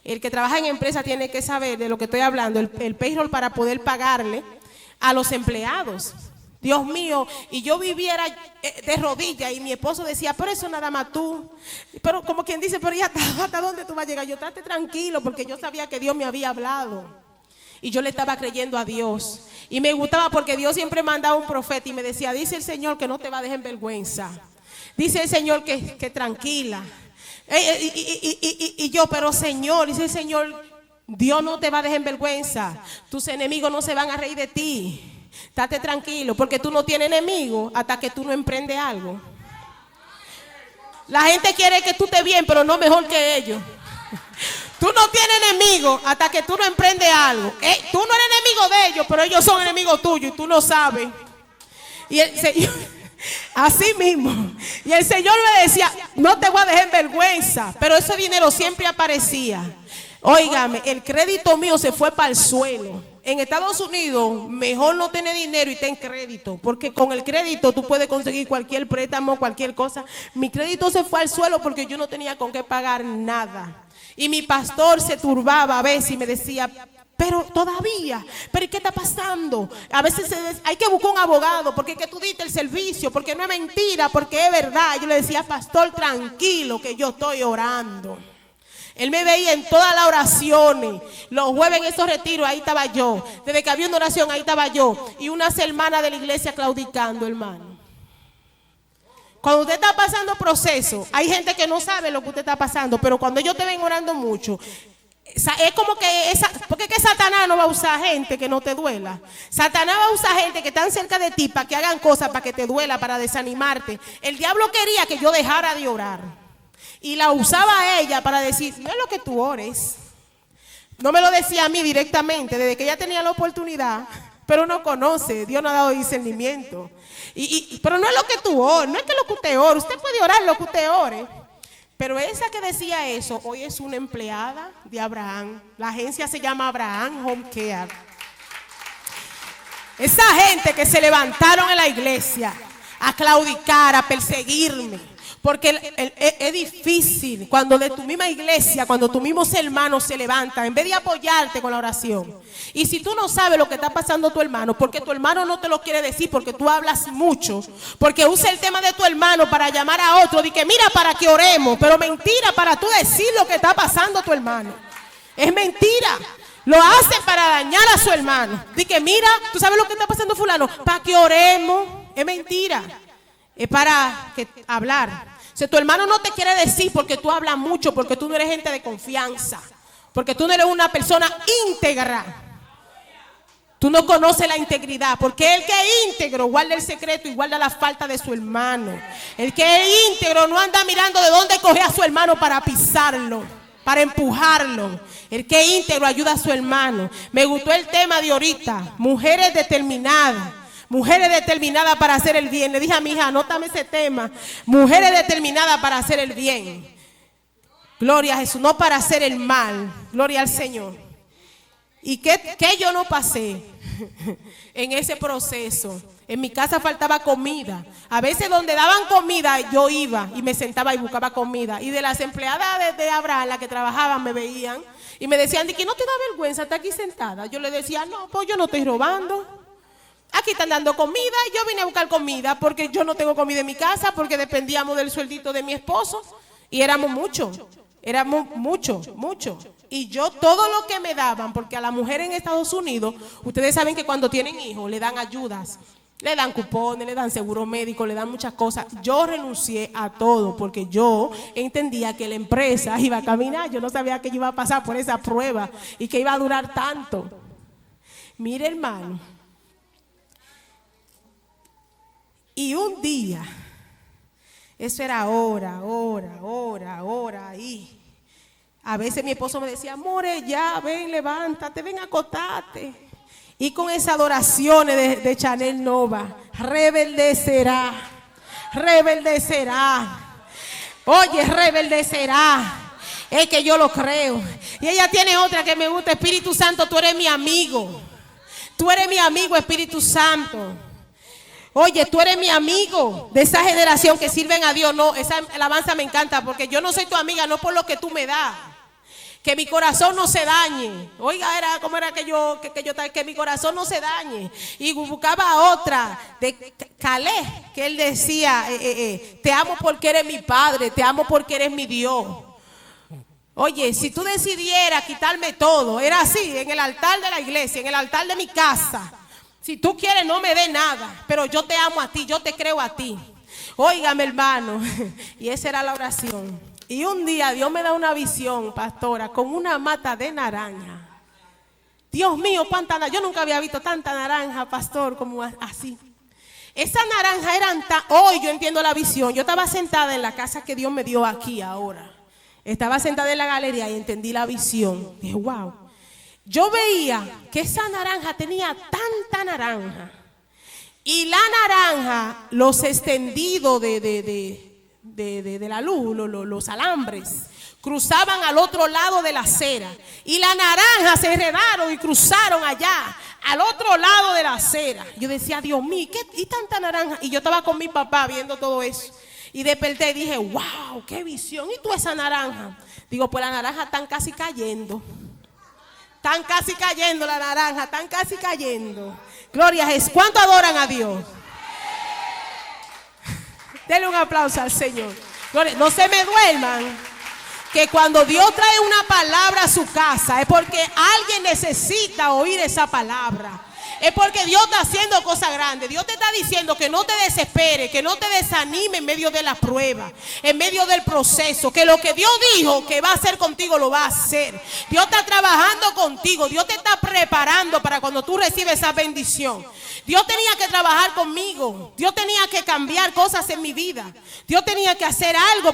El que trabaja en empresa tiene que saber de lo que estoy hablando, el payroll para poder pagarle a los empleados. Dios mío, y yo viviera de rodillas y mi esposo decía, pero eso nada más tú. Pero como quien dice, pero ya hasta dónde tú vas a llegar. Yo estate tranquilo porque yo sabía que Dios me había hablado. Y yo le estaba creyendo a Dios. Y me gustaba porque Dios siempre mandaba un profeta y me decía, dice el Señor que no te va a dejar en vergüenza. Dice el Señor que tranquila. Y yo, pero Señor, dice el Señor, Dios no te va a dejar en vergüenza. Tus enemigos no se van a reír de ti. Estate tranquilo, porque tú no tienes enemigos hasta que tú no emprendes algo. La gente quiere que tú estés bien, pero no mejor que ellos. Tú no tienes enemigos hasta que tú no emprendes algo. Tú no eres enemigo de ellos, pero ellos son enemigos tuyos y tú lo sabes. Y el Señor, así mismo. Y el Señor me decía, no te voy a dejar en vergüenza. Pero ese dinero siempre aparecía. Óigame, el crédito mío se fue para el suelo. En Estados Unidos, mejor no tener dinero y ten crédito, porque con el crédito tú puedes conseguir cualquier préstamo, cualquier cosa. Mi crédito se fue al suelo porque yo no tenía con qué pagar nada. Y mi pastor se turbaba a veces y me decía, Pero todavía, ¿pero qué está pasando? A veces hay que buscar un abogado, porque es que tú diste el servicio, porque no es mentira, porque es verdad. Yo le decía, pastor, tranquilo, que yo estoy orando. Él me veía en todas las oraciones. Los jueves en esos retiros, ahí estaba yo. Desde que había una oración, ahí estaba yo. Y unas hermanas de la iglesia claudicando, hermano. Cuando usted está pasando proceso, hay gente que no sabe lo que usted está pasando, pero cuando ellos te ven orando mucho, es como que porque es que Satanás no va a usar gente que no te duela. Satanás va a usar gente que están cerca de ti para que hagan cosas, para que te duela, para desanimarte. El diablo quería que yo dejara de orar y la usaba a ella para decir, no es lo que tú ores. No me lo decía a mí directamente, desde que ella tenía la oportunidad, pero no conoce, Dios no ha dado discernimiento. Pero no es lo que tú ores, no es que lo que usted ore, usted puede orar lo que usted ore. Pero esa que decía eso, hoy es una empleada de Abraham. La agencia se llama Abraham Home Care. Esa gente que se levantaron en la iglesia a claudicar, a perseguirme. Porque es difícil cuando de tu misma iglesia, cuando tus mismos hermanos se levantan, en vez de apoyarte con la oración. Y si tú no sabes lo que está pasando a tu hermano, porque tu hermano no te lo quiere decir, porque tú hablas mucho, porque usa el tema de tu hermano para llamar a otro, de que mira para que oremos, pero mentira para tú decir lo que está pasando a tu hermano. Es mentira. Lo hace para dañar a su hermano. De que mira, tú sabes lo que está pasando fulano, para que oremos. Es mentira. Es para hablar. Si tu hermano no te quiere decir porque tú hablas mucho, porque tú no eres gente de confianza, porque tú no eres una persona íntegra. Tú no conoces la integridad, porque el que es íntegro guarda el secreto y guarda la falta de su hermano. El que es íntegro no anda mirando de dónde coge a su hermano para pisarlo, para empujarlo. El que es íntegro ayuda a su hermano. Me gustó el tema de ahorita, mujeres determinadas. Mujeres determinadas para hacer el bien. Le dije a mi hija, anótame ese tema. Mujeres determinadas para hacer el bien. Gloria a Jesús, no para hacer el mal. Gloria al Señor. ¿Y qué yo no pasé en ese proceso? En mi casa faltaba comida. A veces donde daban comida yo iba y me sentaba y buscaba comida. Y de las empleadas de Abraham, las que trabajaban, me veían y me decían, ¿de que no te da vergüenza estar aquí sentada? Yo le decía, no, pues yo no estoy robando. Aquí están dando comida, yo vine a buscar comida porque yo no tengo comida en mi casa, porque dependíamos del sueldito de mi esposo y éramos muchos. Y yo todo lo que me daban, porque a la mujer en Estados Unidos, ustedes saben que cuando tienen hijos le dan ayudas, le dan cupones, le dan seguro médico, le dan muchas cosas. Yo renuncié a todo porque yo entendía que la empresa iba a caminar, yo no sabía que yo iba a pasar por esa prueba y que iba a durar tanto. Mire, hermano. Y un día, eso era hora, y a veces mi esposo me decía, amore, ya, ven, levántate, ven, acostate. Y con esas adoraciones de Chanel Nova, rebeldecerá. Oye, rebeldecerá. Es que yo lo creo. Y ella tiene otra que me gusta, Espíritu Santo, tú eres mi amigo. Tú eres mi amigo, Espíritu Santo. Oye, tú eres mi amigo de esa generación que sirven a Dios. No, esa alabanza me encanta porque yo no soy tu amiga, no por lo que tú me das. Que mi corazón no se dañe. Oiga, era como era que mi corazón no se dañe. Y buscaba otra de Caleb, que él decía, te amo porque eres mi padre, te amo porque eres mi Dios. Oye, si tú decidieras quitarme todo, era así, en el altar de la iglesia, en el altar de mi casa. Si tú quieres, no me dé nada, pero yo te amo a ti, yo te creo a ti. Óigame, hermano. Y esa era la oración. Y un día Dios me da una visión, pastora, con una mata de naranja. Dios mío, cuánta naranja. Yo nunca había visto tanta naranja, pastor, como así. Esas naranjas eran tan... Hoy yo entiendo la visión. Yo estaba sentada en la casa que Dios me dio aquí ahora. Estaba sentada en la galería y entendí la visión. Dije, wow. Yo veía que esa naranja tenía tanta naranja. Y la naranja, los extendidos de la luz, los alambres, cruzaban al otro lado de la acera. Y la naranja se enredaron y cruzaron allá, al otro lado de la acera. Yo decía, Dios mío, ¿qué? ¿Y tanta naranja? Y yo estaba con mi papá viendo todo eso. Y desperté y dije, wow, qué visión. ¿Y tú esa naranja? Digo, pues las naranjas están casi cayendo. Están casi cayendo la naranja, están casi cayendo. Gloria a Jesús. ¿Cuánto adoran a Dios? Denle un aplauso al Señor. Gloria. No se me duerman, que cuando Dios trae una palabra a su casa es porque alguien necesita oír esa palabra. Es porque Dios está haciendo cosas grandes. Dios te está diciendo que no te desesperes, que no te desanime en medio de la prueba, en medio del proceso, que lo que Dios dijo que va a hacer contigo lo va a hacer. Dios está trabajando contigo, Dios te está preparando para cuando tú recibes esa bendición. Dios tenía que trabajar conmigo, Dios tenía que cambiar cosas en mi vida, Dios tenía que hacer algo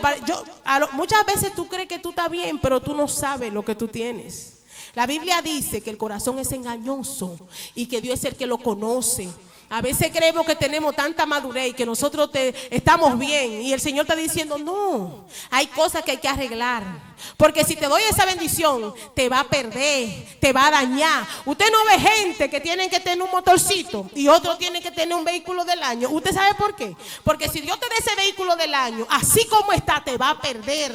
muchas veces tú crees que tú estás bien, pero tú no sabes lo que tú tienes. La Biblia dice que el corazón es engañoso y que Dios es el que lo conoce. A veces creemos que tenemos tanta madurez y que nosotros estamos bien, y el Señor está diciendo no, hay cosas que hay que arreglar, porque si te doy esa bendición te va a perder, te va a dañar. Usted no ve gente que tienen que tener un motorcito y otros tienen que tener un vehículo del año. ¿Usted sabe por qué? Porque si Dios te da ese vehículo del año, así como está, te va a perder,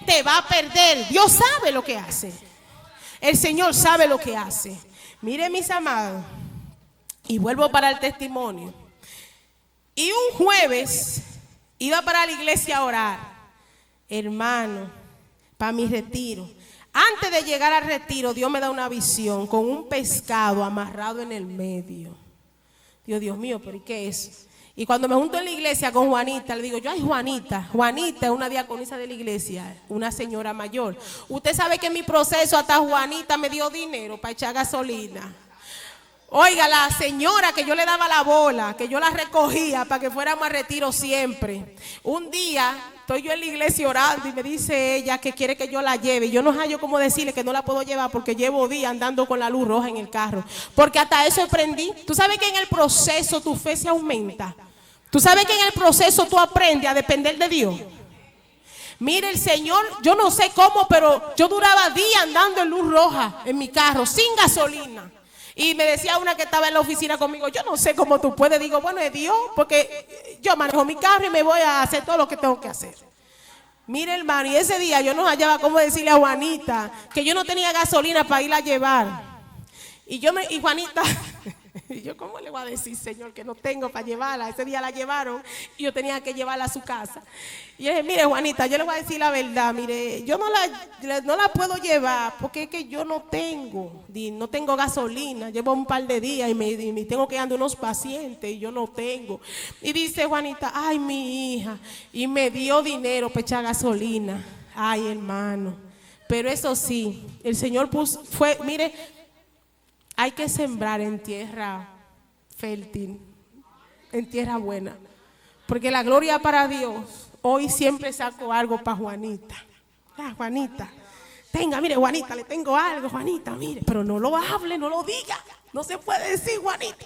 te va a perder. Dios sabe lo que hace. El Señor sabe lo que hace. Miren, mis amados, y vuelvo para el testimonio. Y un jueves iba para la iglesia a orar, hermano, para mi retiro. Antes de llegar al retiro, Dios me da una visión con un pescado amarrado en el medio. Dios mío, ¿pero y qué es? Y cuando me junto en la iglesia con Juanita, le digo yo, ay Juanita es una diaconisa de la iglesia, una señora mayor. Usted sabe que en mi proceso hasta Juanita me dio dinero para echar gasolina. Oiga, la señora que yo le daba la bola, que yo la recogía para que fuéramos a retiro siempre. Un día estoy yo en la iglesia orando y me dice ella que quiere que yo la lleve. Y yo no hallo cómo decirle que no la puedo llevar porque llevo días andando con la luz roja en el carro. Porque hasta eso aprendí. Tú sabes que en el proceso tu fe se aumenta. Tú sabes que en el proceso tú aprendes a depender de Dios. Mire, el Señor, yo no sé cómo, pero yo duraba días andando en luz roja en mi carro, sin gasolina. Y me decía una que estaba en la oficina conmigo, yo no sé cómo tú puedes. Digo, bueno, es Dios, porque yo manejo mi carro y me voy a hacer todo lo que tengo que hacer. Mire, hermano, y ese día yo no hallaba cómo decirle a Juanita que yo no tenía gasolina para irla a llevar. Y Juanita, y yo, ¿cómo le voy a decir, Señor, que no tengo para llevarla? Ese día la llevaron y yo tenía que llevarla a su casa. Y yo dije, mire, Juanita, yo le voy a decir la verdad, mire, yo no la puedo llevar porque es que yo no tengo gasolina. Llevo un par de días y me tengo que andar unos pacientes y yo no tengo. Y dice Juanita, ay, mi hija, y me dio dinero para echar gasolina. Ay, hermano, pero eso sí, el Señor mire, hay que sembrar en tierra fértil, en tierra buena, porque la gloria para Dios. Hoy siempre saco algo para Juanita. Juanita, tenga, mire, Juanita, le tengo algo, Juanita, mire, pero no lo hable, no lo diga, no se puede decir, Juanita.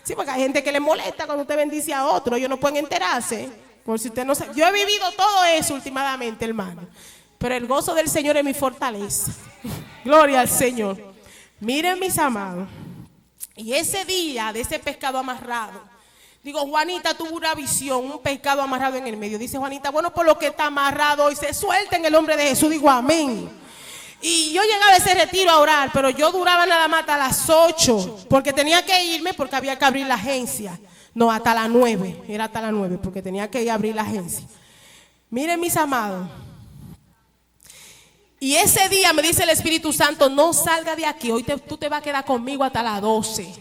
Sí, porque hay gente que le molesta cuando usted bendice a otro, ellos no pueden enterarse. Por si usted no sabe. Yo he vivido todo eso últimamente, hermano, pero el gozo del Señor es mi fortaleza. Gloria al Señor. Miren, mis amados, y ese día de ese pescado amarrado, digo, Juanita tuvo una visión, un pescado amarrado en el medio. Dice Juanita, bueno, por lo que está amarrado hoy se suelta en el nombre de Jesús. Digo, amén. Y yo llegaba a ese retiro a orar, pero yo duraba nada más hasta las 8, porque tenía que irme porque había que abrir la agencia. No, hasta las 9, era hasta las 9, porque tenía que ir a abrir la agencia. Miren, mis amados. Y ese día me dice el Espíritu Santo, no salga de aquí, hoy tú te vas a quedar conmigo hasta las 12.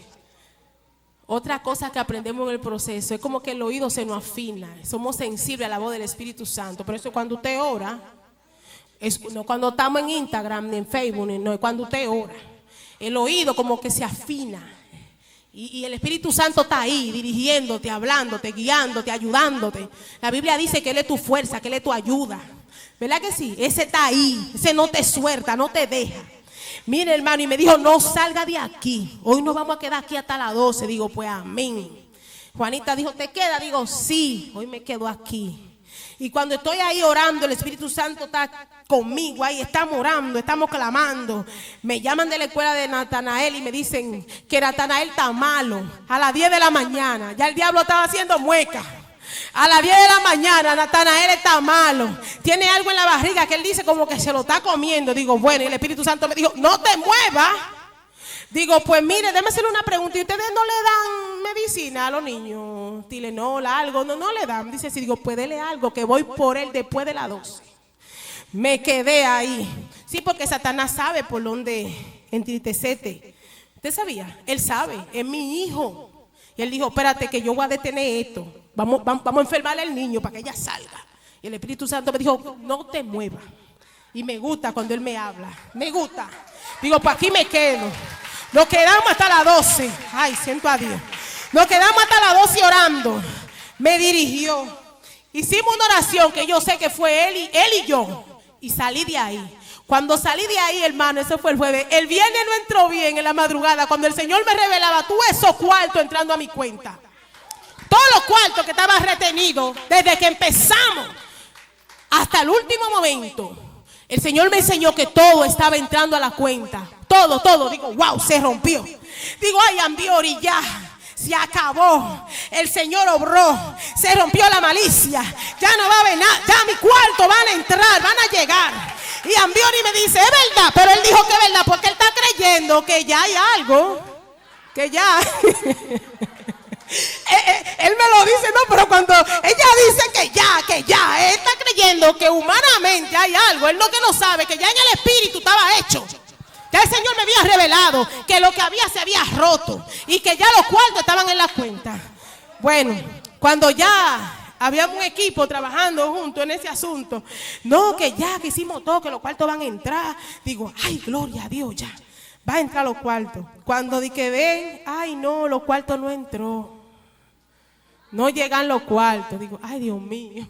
Otra cosa que aprendemos en el proceso es como que el oído se nos afina, somos sensibles a la voz del Espíritu Santo. Por eso cuando usted ora, no cuando estamos en Instagram ni en Facebook, no, es cuando usted ora, el oído como que se afina. Y el Espíritu Santo está ahí dirigiéndote, hablándote, guiándote, ayudándote. La Biblia dice que Él es tu fuerza, que Él es tu ayuda. ¿Verdad que sí? Ese está ahí, ese no te suelta, no te deja. Mire, hermano, y me dijo, no salga de aquí, hoy nos vamos a quedar aquí hasta las 12. Digo, pues amén. Juanita dijo, ¿te queda? Digo, sí, hoy me quedo aquí. Y cuando estoy ahí orando, el Espíritu Santo está conmigo ahí, estamos orando, estamos clamando. Me llaman de la escuela de Natanael y me dicen que Natanael está malo. A las 10 de la mañana, ya el diablo estaba haciendo mueca. A las 10 de la mañana, Natanael está malo. Tiene algo en la barriga que él dice como que se lo está comiendo. Digo, bueno, y el Espíritu Santo me dijo, no te muevas. Digo, pues mire, déjame hacerle una pregunta. ¿Y ustedes no le dan medicina a los niños? Tilenol, algo. No le dan. Dice, sí, digo, pues dele algo que voy por él después de las 12. Me quedé ahí. Sí, porque Satanás sabe por dónde entristecerte. ¿Usted sabía? Él sabe, es mi hijo. Y él dijo, espérate que yo voy a detener esto. Vamos a enfermarle al niño para que ella salga. Y el Espíritu Santo me dijo, no te muevas. Y me gusta cuando él me habla. Me gusta. Digo, pues aquí me quedo. Nos quedamos hasta las 12. Ay, siento a Dios. Nos quedamos hasta las 12 orando. Me dirigió. Hicimos una oración que yo sé que fue él y yo. Y salí de ahí. Cuando salí de ahí, hermano, eso fue el jueves. El viernes no entró bien en la madrugada. Cuando el Señor me revelaba, tú esos cuartos entrando a mi cuenta. Todos los cuartos que estaban retenidos desde que empezamos hasta el último momento. El Señor me enseñó que todo estaba entrando a la cuenta. Todo. Digo, wow, se rompió. Digo, ay, Ambiori, ya. Se acabó. El Señor obró. Se rompió la malicia. Ya no va a haber nada. Ya a mi cuarto van a entrar, van a llegar. Y Ambiori me dice, es verdad. Pero él dijo que es verdad porque él está creyendo que ya hay algo. Que ya. Él me lo dice, no, pero cuando ella dice que ya, él está creyendo que humanamente hay algo. Él lo que no sabe, que ya en el espíritu estaba hecho. Ya el Señor me había revelado que lo que había se había roto y que ya los cuartos estaban en la cuenta. Bueno, cuando ya había un equipo trabajando junto en ese asunto, no, que ya que hicimos todo, que los cuartos van a entrar. Digo, ay, gloria a Dios, ya va a entrar los cuartos. Cuando di que ven, ay no, los cuartos no entró. No llegan los cuartos. Digo, ay, Dios mío.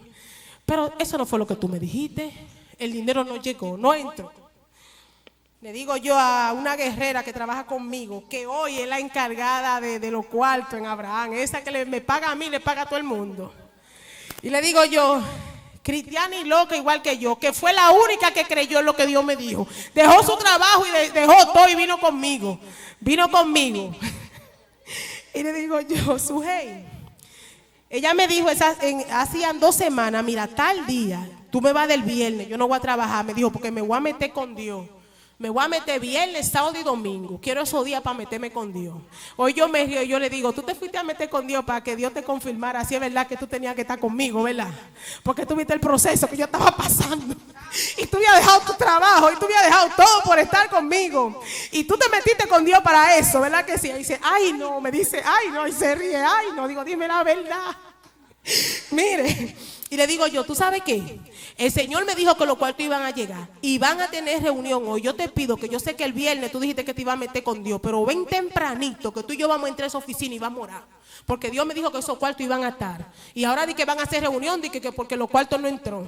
Pero eso no fue lo que tú me dijiste. El dinero no llegó, no entró. Le digo yo a una guerrera que trabaja conmigo, que hoy es la encargada de los cuartos en Abraham. Esa que me paga a mí, le paga a todo el mundo. Y le digo yo, cristiana y loca igual que yo, que fue la única que creyó en lo que Dios me dijo. Dejó su trabajo y dejó todo y vino conmigo. Y le digo yo, Sujei. Ella me dijo, hacían 2 semanas, mira, tal día, tú me vas del viernes, yo no voy a trabajar. Me dijo, porque me voy a meter con Dios. Me voy a meter viernes, sábado y domingo. Quiero esos días para meterme con Dios. Hoy yo me río y yo le digo, tú te fuiste a meter con Dios para que Dios te confirmara si es verdad que tú tenías que estar conmigo, ¿verdad? Porque tú viste el proceso que yo estaba pasando. Y tú habías dejado tu trabajo y tú habías dejado todo por estar conmigo. Y tú te metiste con Dios para eso, ¿verdad que sí? Y dice, ay no, me dice, ay no, y se ríe, ay no. Digo, dime la verdad. Mire, y le digo yo, ¿tú sabes qué? El Señor me dijo que los cuartos iban a llegar y van a tener reunión hoy. Yo te pido que yo sé que el viernes tú dijiste que te ibas a meter con Dios, pero ven tempranito que tú y yo vamos a entrar a esa oficina y vamos a orar. Porque Dios me dijo que esos cuartos iban a estar. Y ahora di que van a hacer reunión, di que porque los cuartos no entró.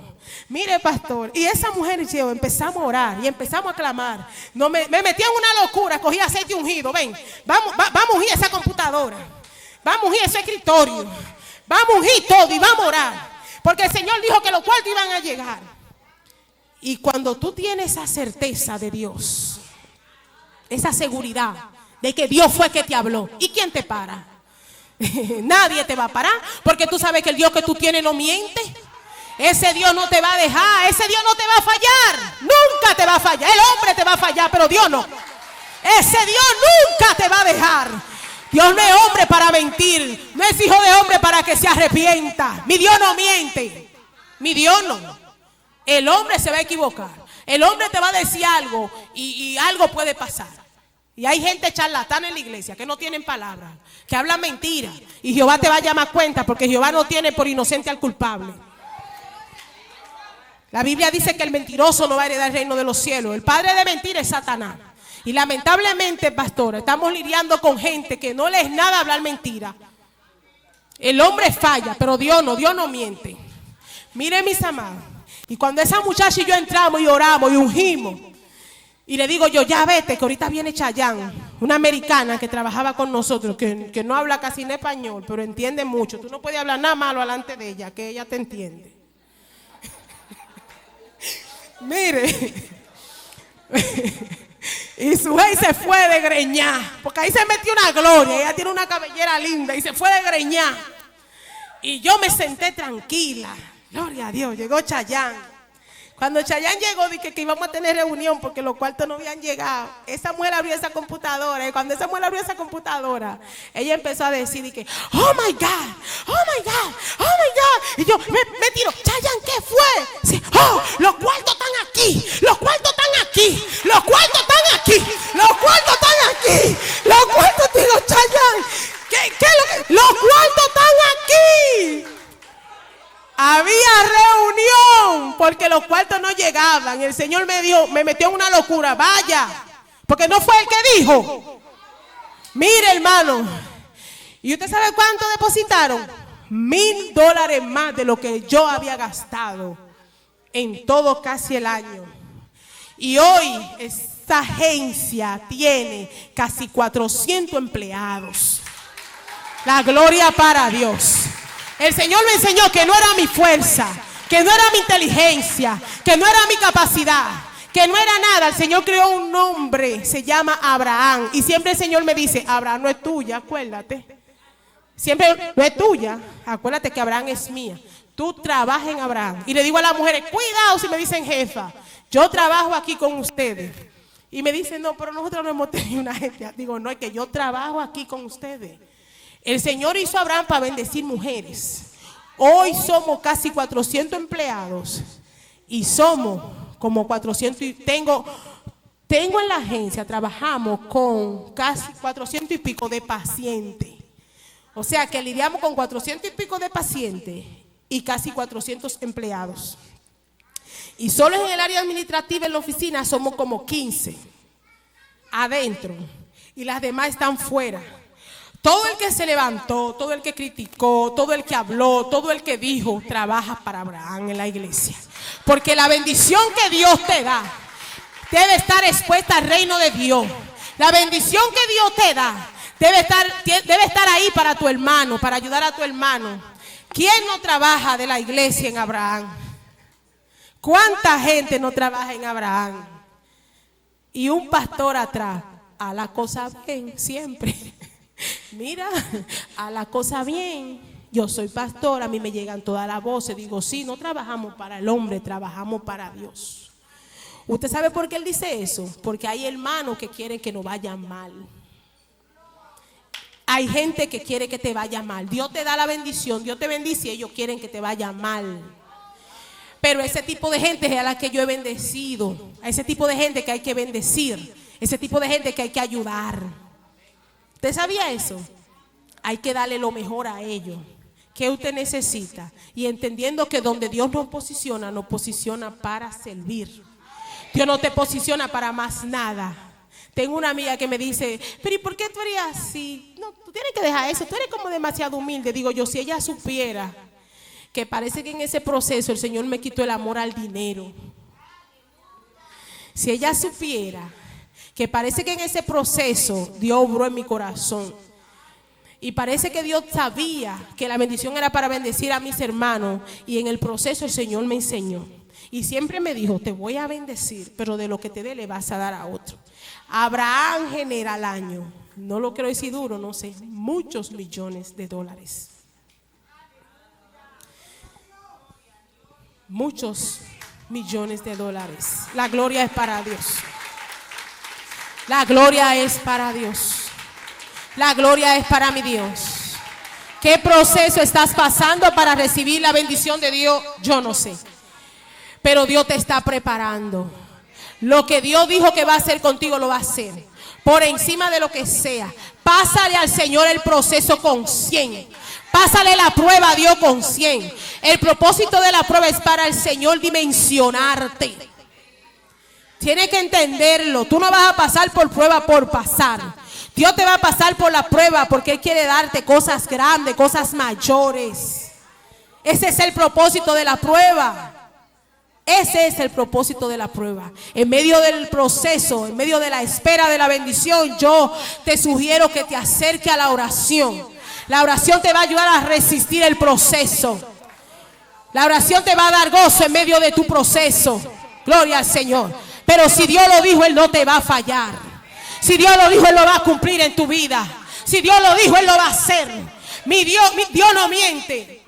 Mire, pastor, y esa mujer y yo empezamos a orar y empezamos a clamar. No, me metí en una locura, cogí aceite ungido. Ven, vamos a ungir esa computadora. Vamos a ungir ese escritorio. Vamos a ungir todo y vamos a orar. Porque el Señor dijo que los cuartos iban a llegar. Y cuando tú tienes esa certeza de Dios, esa seguridad de que Dios fue que te habló, ¿y quién te para? Nadie te va a parar, porque tú sabes que el Dios que tú tienes no miente. Ese Dios no te va a dejar, ese Dios no te va a fallar. Nunca te va a fallar. El hombre te va a fallar, pero Dios no. Ese Dios nunca te va a dejar. Dios no es hombre para mentir, no es hijo de hombre para que se arrepienta. Mi Dios no miente, mi Dios no. El hombre se va a equivocar, el hombre te va a decir algo y algo puede pasar. Y hay gente charlatana en la iglesia que no tienen palabras, que hablan mentiras. Y Jehová te va a llamar cuenta porque Jehová no tiene por inocente al culpable. La Biblia dice que el mentiroso no va a heredar el reino de los cielos. El padre de mentira es Satanás. Y lamentablemente, pastor, estamos lidiando con gente que no les nada hablar mentira. El hombre falla, pero Dios no miente. Miren, mis amados, y cuando esa muchacha y yo entramos y oramos y ungimos, y le digo yo, ya vete, que ahorita viene Chayanne, una americana que trabajaba con nosotros, que no habla casi en español, pero entiende mucho. Tú no puedes hablar nada malo delante de ella, que ella te entiende. Mire. Y Sujei se fue de greñar, porque ahí se metió una gloria. Ella tiene una cabellera linda y se fue de greñar. Y yo me senté tranquila. Gloria a Dios, llegó Chayanne. Cuando Chayanne llegó, dije que íbamos a tener reunión porque los cuartos no habían llegado. Esa mujer abrió esa computadora y cuando esa mujer abrió esa computadora, ella empezó a decir y que, oh my God, oh my God, oh my God. Y yo me tiro, Chayanne, ¿qué fue? Sí, oh, los cuartos están aquí, los cuartos están aquí, los cuartos están aquí, los cuartos están aquí, los cuartos, digo, Chayanne, ¿qué es lo que? Los cuartos están aquí. Había reunión porque los cuartos no llegaban. El Señor me dijo, me metió en una locura. Vaya, porque no fue el que dijo. Mire, hermano, ¿y usted sabe cuánto depositaron? $1,000 más de lo que yo había gastado en todo casi el año. Y hoy esta agencia tiene casi 400 empleados. La gloria para Dios. El Señor me enseñó que no era mi fuerza, que no era mi inteligencia, que no era mi capacidad, que no era nada. El Señor creó un nombre, se llama Abraham. Y siempre el Señor me dice, Abraham no es tuya, acuérdate. Siempre no es tuya, acuérdate que Abraham es mía. Tú trabajas en Abraham. Y le digo a las mujeres, cuidado si me dicen jefa, yo trabajo aquí con ustedes. Y me dicen, no, pero nosotros no hemos tenido una gente. Digo, no, es que yo trabajo aquí con ustedes. El Señor hizo a Abraham para bendecir mujeres. Hoy somos casi 400 empleados y somos como 400 y tengo en la agencia, trabajamos con casi 400 y pico de pacientes. O sea que lidiamos con 400 y pico de pacientes y casi 400 empleados. Y solo en el área administrativa, en la oficina, somos como 15 adentro y las demás están fuera. Todo el que se levantó, todo el que criticó, todo el que habló, todo el que dijo, trabaja para Abraham en la iglesia. Porque la bendición que Dios te da debe estar expuesta al reino de Dios. La bendición que Dios te da debe estar ahí para tu hermano, para ayudar a tu hermano. ¿Quién no trabaja de la iglesia en Abraham? ¿Cuánta gente no trabaja en Abraham? Y un pastor atrás, a la cosa bien, siempre. Mira, a la cosa bien. Yo soy pastor, a mí me llegan todas las voces. Digo, sí, no trabajamos para el hombre, trabajamos para Dios. ¿Usted sabe por qué él dice eso? Porque hay hermanos que quieren que nos vaya mal. Hay gente que quiere que te vaya mal. Dios te da la bendición, Dios te bendice y ellos quieren que te vaya mal. Pero ese tipo de gente es a la que yo he bendecido. A ese tipo de gente que hay que bendecir. Ese tipo de gente que hay que ayudar. ¿Usted sabía eso? Hay que darle lo mejor a ellos. ¿Qué usted necesita? Y entendiendo que donde Dios nos posiciona para servir. Dios no te posiciona para más nada. Tengo una amiga que me dice, pero ¿y por qué tú eres así? No, tú tienes que dejar eso, tú eres como demasiado humilde. Digo yo, si ella supiera que parece que en ese proceso el Señor me quitó el amor al dinero. Si ella supiera que parece que en ese proceso Dios obró en mi corazón. Y parece que Dios sabía que la bendición era para bendecir a mis hermanos. Y en el proceso el Señor me enseñó. Y siempre me dijo, te voy a bendecir, pero de lo que te dé le vas a dar a otro. Abraham genera al año, no lo quiero decir duro, no sé, muchos millones de dólares. Muchos millones de dólares. La gloria es para Dios. La gloria es para Dios. La gloria es para mi Dios. ¿Qué proceso estás pasando para recibir la bendición de Dios? Yo no sé. Pero Dios te está preparando. Lo que Dios dijo que va a hacer contigo lo va a hacer. Por encima de lo que sea. Pásale al Señor el proceso con 100. Pásale la prueba a Dios con 100. El propósito de la prueba es para el Señor dimensionarte. Tienes que entenderlo. Tú no vas a pasar por prueba por pasar. Dios te va a pasar por la prueba porque Él quiere darte cosas grandes, cosas mayores. Ese es el propósito de la prueba. Ese es el propósito de la prueba. En medio del proceso, en medio de la espera de la bendición, yo te sugiero que te acerques a la oración. La oración te va a ayudar a resistir el proceso. La oración te va a dar gozo en medio de tu proceso. Gloria al Señor. Pero si Dios lo dijo, Él no te va a fallar. Si Dios lo dijo, Él lo va a cumplir en tu vida. Si Dios lo dijo, Él lo va a hacer. Mi Dios no miente.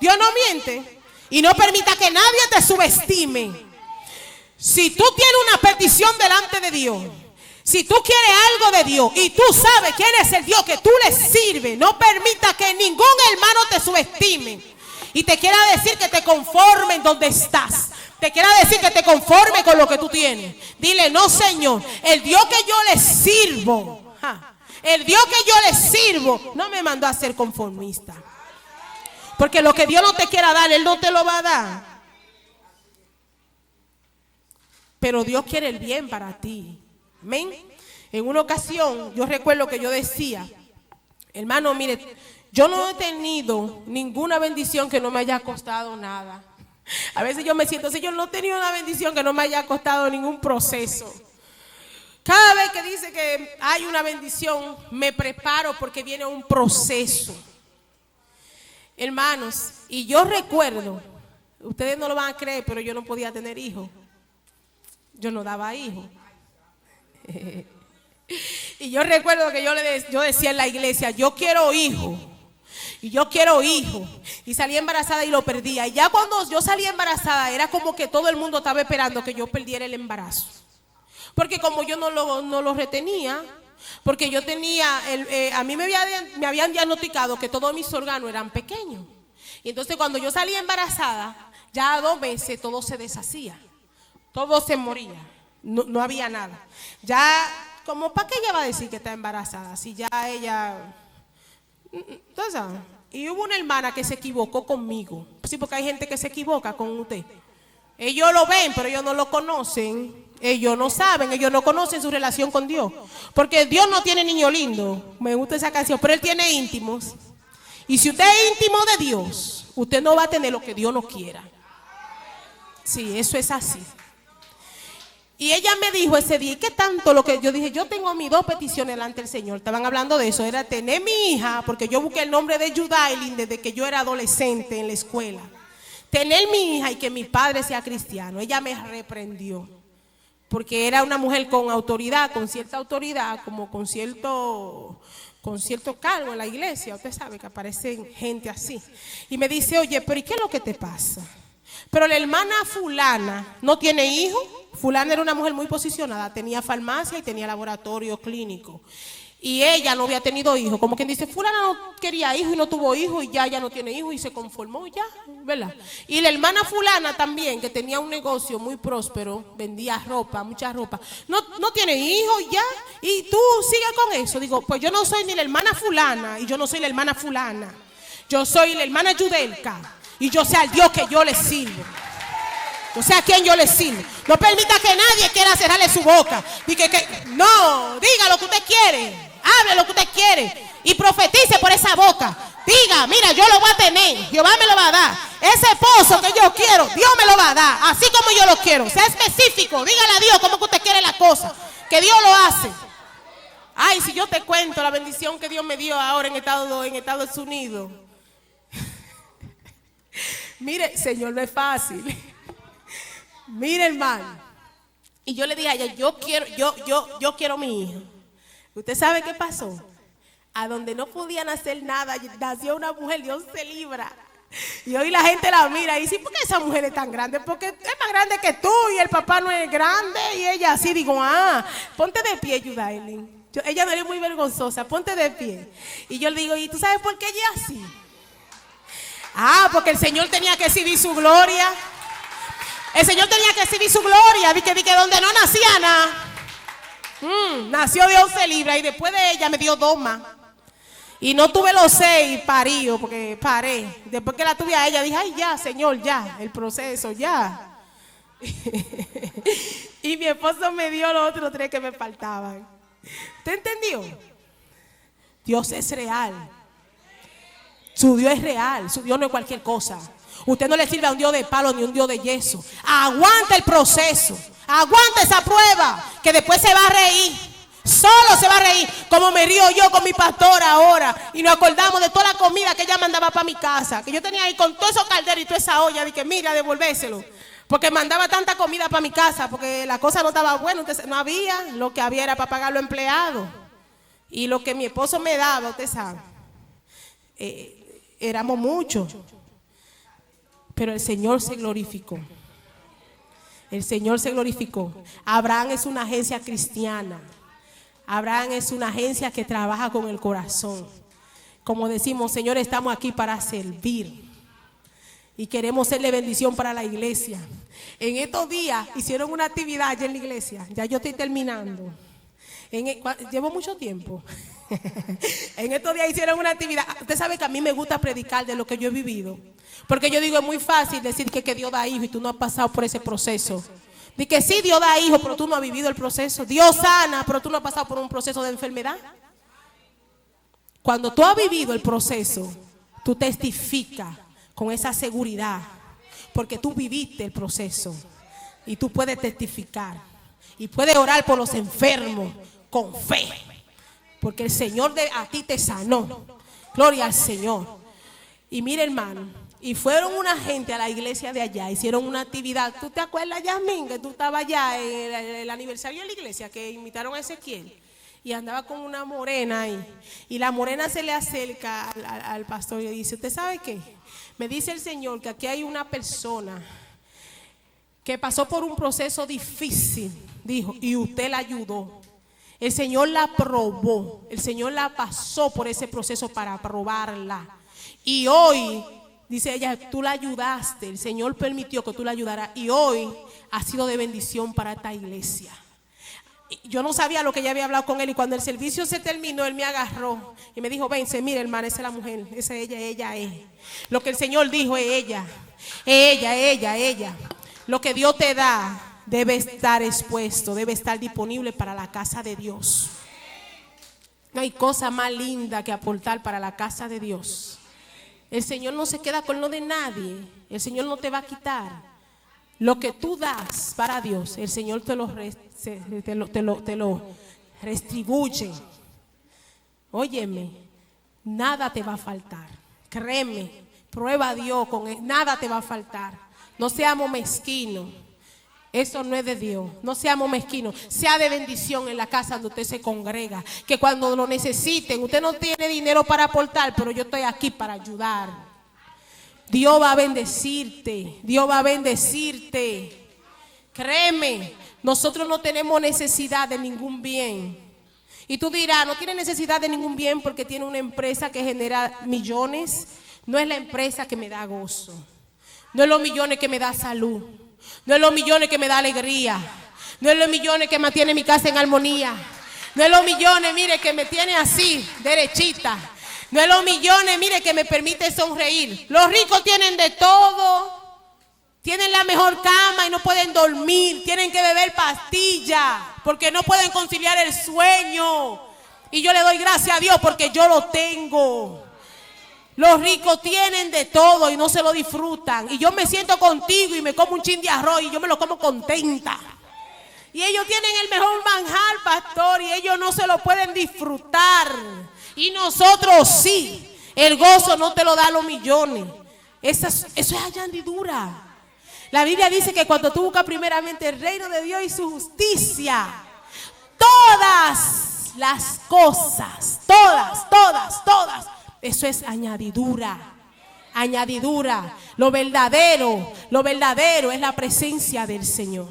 Dios no miente. Y no permita que nadie te subestime. Si tú tienes una petición delante de Dios, si tú quieres algo de Dios y tú sabes quién es el Dios que tú le sirves, no permita que ningún hermano te subestime y te quiera decir que te conforme en donde estás. Te quiera decir que te conforme con lo que tú tienes. Dile, no, Señor, el Dios que yo le sirvo, el Dios que yo le sirvo no me mandó a ser conformista. Porque lo que Dios no te quiera dar, Él no te lo va a dar. Pero Dios quiere el bien para ti. Amén. En una ocasión, yo recuerdo que yo decía, hermano, mire, yo no he tenido ninguna bendición que no me haya costado nada. A veces yo me siento, Señor, no he tenido una bendición que no me haya costado ningún proceso. Cada vez que dice que hay una bendición, me preparo porque viene un proceso. Hermanos, y yo recuerdo, ustedes no lo van a creer, pero yo no podía tener hijos. Yo no daba hijos. Y yo recuerdo que yo decía en la iglesia, yo quiero hijos. Y yo quiero hijos. Y salí embarazada y lo perdía. Y ya cuando yo salí embarazada, era como que todo el mundo estaba esperando que yo perdiera el embarazo. Porque como yo no lo retenía, porque yo tenía, a mí me habían diagnosticado que todos mis órganos eran pequeños. Y entonces cuando yo salí embarazada, ya a 2 meses todo se deshacía. Todo se moría. No había nada. Ya, como ¿para qué ella va a decir que está embarazada? Si ya ella... Entonces, y hubo una hermana que se equivocó conmigo. Sí, porque hay gente que se equivoca con usted. Ellos lo ven, pero ellos no lo conocen. Ellos no saben, ellos no conocen su relación con Dios. Porque Dios no tiene niño lindo. Me gusta esa canción, pero Él tiene íntimos. Y si usted es íntimo de Dios, usted no va a tener lo que Dios no quiera. Sí, eso es así. Y ella me dijo ese día, ¿y qué tanto lo que yo dije? Yo tengo mis 2 peticiones delante del Señor. Estaban hablando de eso, era tener mi hija, porque yo busqué el nombre de Judailin desde que yo era adolescente en la escuela. Tener mi hija y que mi padre sea cristiano. Ella me reprendió, porque era una mujer con autoridad, con cierta autoridad, como con cierto cargo en la iglesia. Usted sabe que aparecen gente así. Y me dice, oye, pero ¿y qué es lo que te pasa? Pero la hermana fulana no tiene hijo. Fulana era una mujer muy posicionada, tenía farmacia y tenía laboratorio clínico. Y ella no había tenido hijos. Como quien dice, fulana no quería hijos y no tuvo hijos y ya no tiene hijos y se conformó ya, ¿verdad? Y la hermana fulana también, que tenía un negocio muy próspero, vendía ropa, mucha ropa. No tiene hijos ya y tú sigues con eso. Digo, pues yo no soy ni la hermana fulana y yo no soy la hermana fulana. Yo soy la hermana Yudelka y yo sé al Dios que yo le sirvo. Yo sé a quién yo le sirvo. No permita que nadie quiera cerrarle su boca. No, diga lo que usted quiere. Hable lo que usted quiere. Y profetice por esa boca. Diga, mira, yo lo voy a tener. Jehová me lo va a dar. Ese esposo que yo quiero, Dios me lo va a dar. Así como yo lo quiero. Sea específico. Dígale a Dios cómo que usted quiere la cosa. Que Dios lo hace. Ay, si yo te cuento la bendición que Dios me dio ahora en Estados Unidos. Mire, Señor, no es fácil. Mire, hermano. Y yo le dije a ella, yo quiero mi hija. ¿Usted sabe qué pasó? A donde no podían hacer nada, nació una mujer, Dios se libra. Y hoy la gente la mira y dice, ¿por qué esa mujer es tan grande? Porque es más grande que tú y el papá no es grande. Y ella así, digo, ponte de pie, Judailin. Ella no es muy vergonzosa, ponte de pie. Y yo le digo, ¿y tú sabes por qué ella es así? Porque el Señor tenía que exhibir su gloria. El Señor tenía que exhibir su gloria. Dije donde no nacía nada. Nació Dios se libra. Y después de ella me dio 2 más. Y no tuve los 6 paríos porque paré. Después que la tuve a ella dije, ay ya, Señor, ya. El proceso, ya. Y mi esposo me dio los otros 3 que me faltaban. ¿Usted entendió? Dios es real. Su Dios es real. Su Dios no es cualquier cosa. Usted no le sirve a un Dios de palo ni un Dios de yeso. Aguanta el proceso. Aguanta esa prueba. Que después se va a reír. Solo se va a reír. Como me río yo con mi pastora ahora. Y nos acordamos de toda la comida que ella mandaba para mi casa. Que yo tenía ahí con todos esos calderos y toda esa olla. Dije, mira, devolvérselo. Porque mandaba tanta comida para mi casa. Porque la cosa no estaba buena. No había. Lo que había era para pagar los empleados. Y lo que mi esposo me daba, usted sabe. Éramos muchos. Pero el Señor se glorificó. El Señor se glorificó. Abraham es una agencia cristiana. Abraham es una agencia que trabaja con el corazón. Como decimos, Señor, estamos aquí para servir. Y queremos serle bendición para la iglesia. En estos días hicieron una actividad allá en la iglesia. Ya yo estoy terminando. Llevo mucho tiempo. En estos días hicieron una actividad. Usted sabe que a mí me gusta predicar de lo que yo he vivido. Porque yo digo, es muy fácil decir que Dios da hijos y tú no has pasado por ese proceso. Di que sí, Dios da hijos, pero tú no has vivido el proceso. Dios sana, pero tú no has pasado por un proceso de enfermedad. Cuando tú has vivido el proceso, tú testificas con esa seguridad. Porque tú viviste el proceso. Y tú puedes testificar. Y puedes orar por los enfermos con fe. Porque el Señor a ti te sanó. Gloria al Señor. Y mire, hermano. Y fueron una gente a la iglesia de allá, hicieron una actividad. ¿Tú te acuerdas, Yasmín, que tú estabas allá en el aniversario de la iglesia, que invitaron a Ezequiel? Y andaba con una morena ahí. Y la morena se le acerca al pastor y le dice, ¿usted sabe qué? Me dice el Señor que aquí hay una persona que pasó por un proceso difícil, dijo, y usted la ayudó. El Señor la probó, el Señor la pasó por ese proceso para probarla. Y hoy... dice ella, tú la ayudaste, el Señor permitió que tú la ayudaras y hoy ha sido de bendición para esta iglesia. Yo no sabía lo que ella había hablado con él y cuando el servicio se terminó, él me agarró y me dijo, vence, mira hermana, esa es la mujer, esa es ella es. Lo que el Señor dijo es ella. Lo que Dios te da debe estar expuesto, debe estar disponible para la casa de Dios. No hay cosa más linda que aportar para la casa de Dios. El Señor no se queda con lo de nadie. El Señor no te va a quitar. Lo que tú das para Dios, el Señor te lo retribuye. Óyeme, nada te va a faltar. Créeme, prueba a Dios con él, nada te va a faltar. No seamos mezquinos. Eso no es de Dios. No seamos mezquinos. Sea de bendición en la casa donde usted se congrega. Que cuando lo necesiten, usted no tiene dinero para aportar, pero yo estoy aquí para ayudar. Dios va a bendecirte. Dios va a bendecirte. Créeme, nosotros no tenemos necesidad de ningún bien. Y tú dirás, no tiene necesidad de ningún bien porque tiene una empresa que genera millones. No es la empresa que me da gozo. No es los millones que me da salud. No es los millones que me da alegría. No es los millones que mantiene mi casa en armonía. No es los millones, mire, que me tiene así, derechita. No es los millones, mire, que me permite sonreír. Los ricos tienen de todo. Tienen la mejor cama y no pueden dormir. Tienen que beber pastillas porque no pueden conciliar el sueño. Y yo le doy gracias a Dios porque yo lo tengo. Los ricos tienen de todo y no se lo disfrutan. Y yo me siento contigo y me como un chin de arroz y yo me lo como contenta. Y ellos tienen el mejor manjar, pastor, y ellos no se lo pueden disfrutar. Y nosotros sí. El gozo no te lo da los millones. Eso es añadidura. La Biblia dice que cuando tú buscas primeramente el reino de Dios y su justicia, todas las cosas, todas, eso es añadidura. Añadidura. Lo verdadero es la presencia del Señor.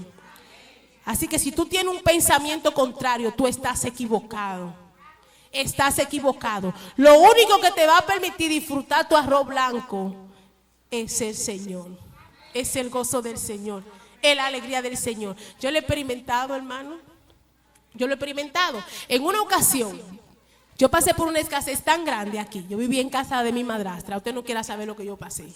Así que si tú tienes un pensamiento contrario, tú estás equivocado. Estás equivocado. Lo único que te va a permitir disfrutar tu arroz blanco es el Señor. Es el gozo del Señor. Es la alegría del Señor. Yo lo he experimentado, hermano. Yo lo he experimentado. En una ocasión, yo pasé por una escasez tan grande aquí. Yo vivía en casa de mi madrastra. Usted no quiera saber lo que yo pasé.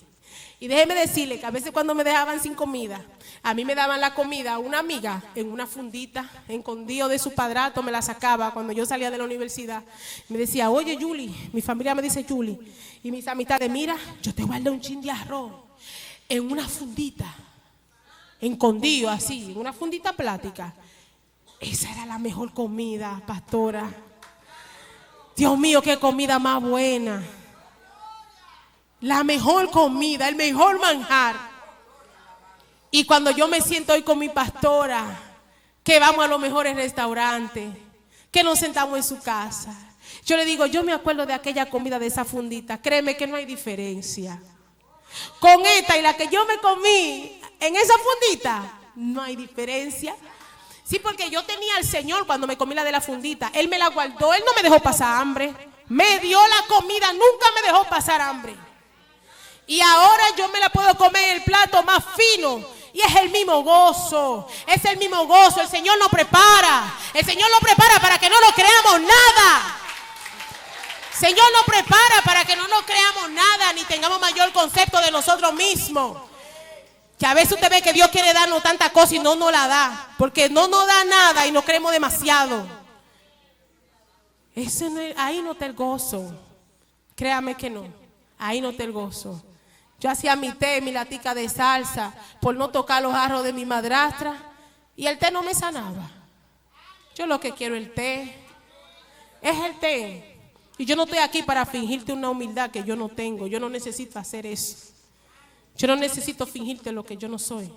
Y déjeme decirle que a veces cuando me dejaban sin comida, a mí me daban la comida, una amiga en una fundita, escondido de su padrastro, me la sacaba cuando yo salía de la universidad. Me decía, oye, Julie, mi familia me dice Julie, y mis amistades, mira, yo te guardé un chin de arroz en una fundita, escondido así, en una fundita plástica. Esa era la mejor comida, pastora. Dios mío, qué comida más buena. La mejor comida, el mejor manjar. Y cuando yo me siento hoy con mi pastora, que vamos a los mejores restaurantes, que nos sentamos en su casa, yo le digo, yo me acuerdo de aquella comida de esa fundita. Créeme que no hay diferencia. con esta y la que yo me comí en esa fundita, no hay diferencia. Sí, porque yo tenía al Señor cuando me comí la de la fundita. Él me la guardó, Él no me dejó pasar hambre. Me dio la comida, nunca me dejó pasar hambre. Y ahora yo me la puedo comer en el plato más fino. Y es el mismo gozo, es el mismo gozo. El Señor nos prepara. El Señor nos prepara para que no nos creamos nada. Señor nos prepara para que no nos creamos nada, ni tengamos mayor concepto de nosotros mismos. Que a veces usted ve que Dios quiere darnos tanta cosa y no nos la da. Porque no nos da nada y nos creemos demasiado. Ahí no está el gozo. Créame que no. Ahí no está el gozo. Yo hacía mi té, mi latica de salsa, por no tocar los jarros de mi madrastra. Y el té no me sanaba. Yo lo que quiero el té. Es el té. Y yo no estoy aquí para fingirte una humildad que yo no tengo. Yo no necesito hacer eso. Yo no necesito fingirte lo que yo no soy.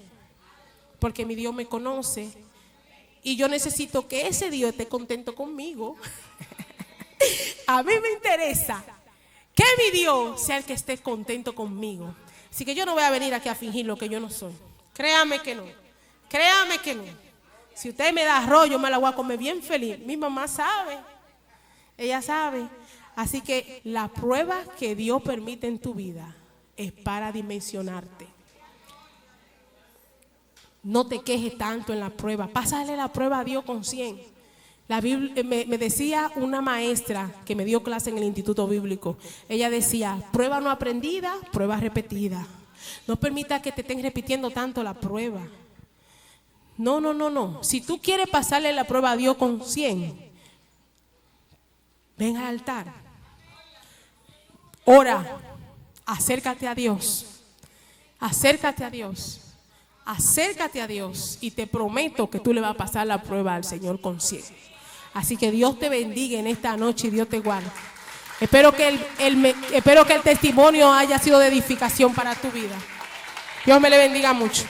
Porque mi Dios me conoce. Y yo necesito que ese Dios esté contento conmigo. A mí me interesa que mi Dios sea el que esté contento conmigo. Así que yo no voy a venir aquí a fingir lo que yo no soy. Créame que no. Créame que no. Si usted me da arroz, yo me la voy a comer bien feliz. Mi mamá sabe. Ella sabe. Así que la prueba que Dios permite en tu vida es para dimensionarte. No te quejes tanto en la prueba. Pásale la prueba a Dios con 100. La Biblia, me decía una maestra que me dio clase en el Instituto Bíblico. Ella decía, prueba no aprendida, prueba repetida. No permita que te estén repitiendo tanto la prueba. No. Si tú quieres pasarle la prueba a Dios con 100, ven al altar. Ora, acércate a Dios. Acércate a Dios. Acércate a Dios y te prometo que tú le vas a pasar la prueba al Señor con 100. Así que Dios te bendiga en esta noche y Dios te guarde. Espero que el testimonio haya sido de edificación para tu vida. Dios me le bendiga mucho.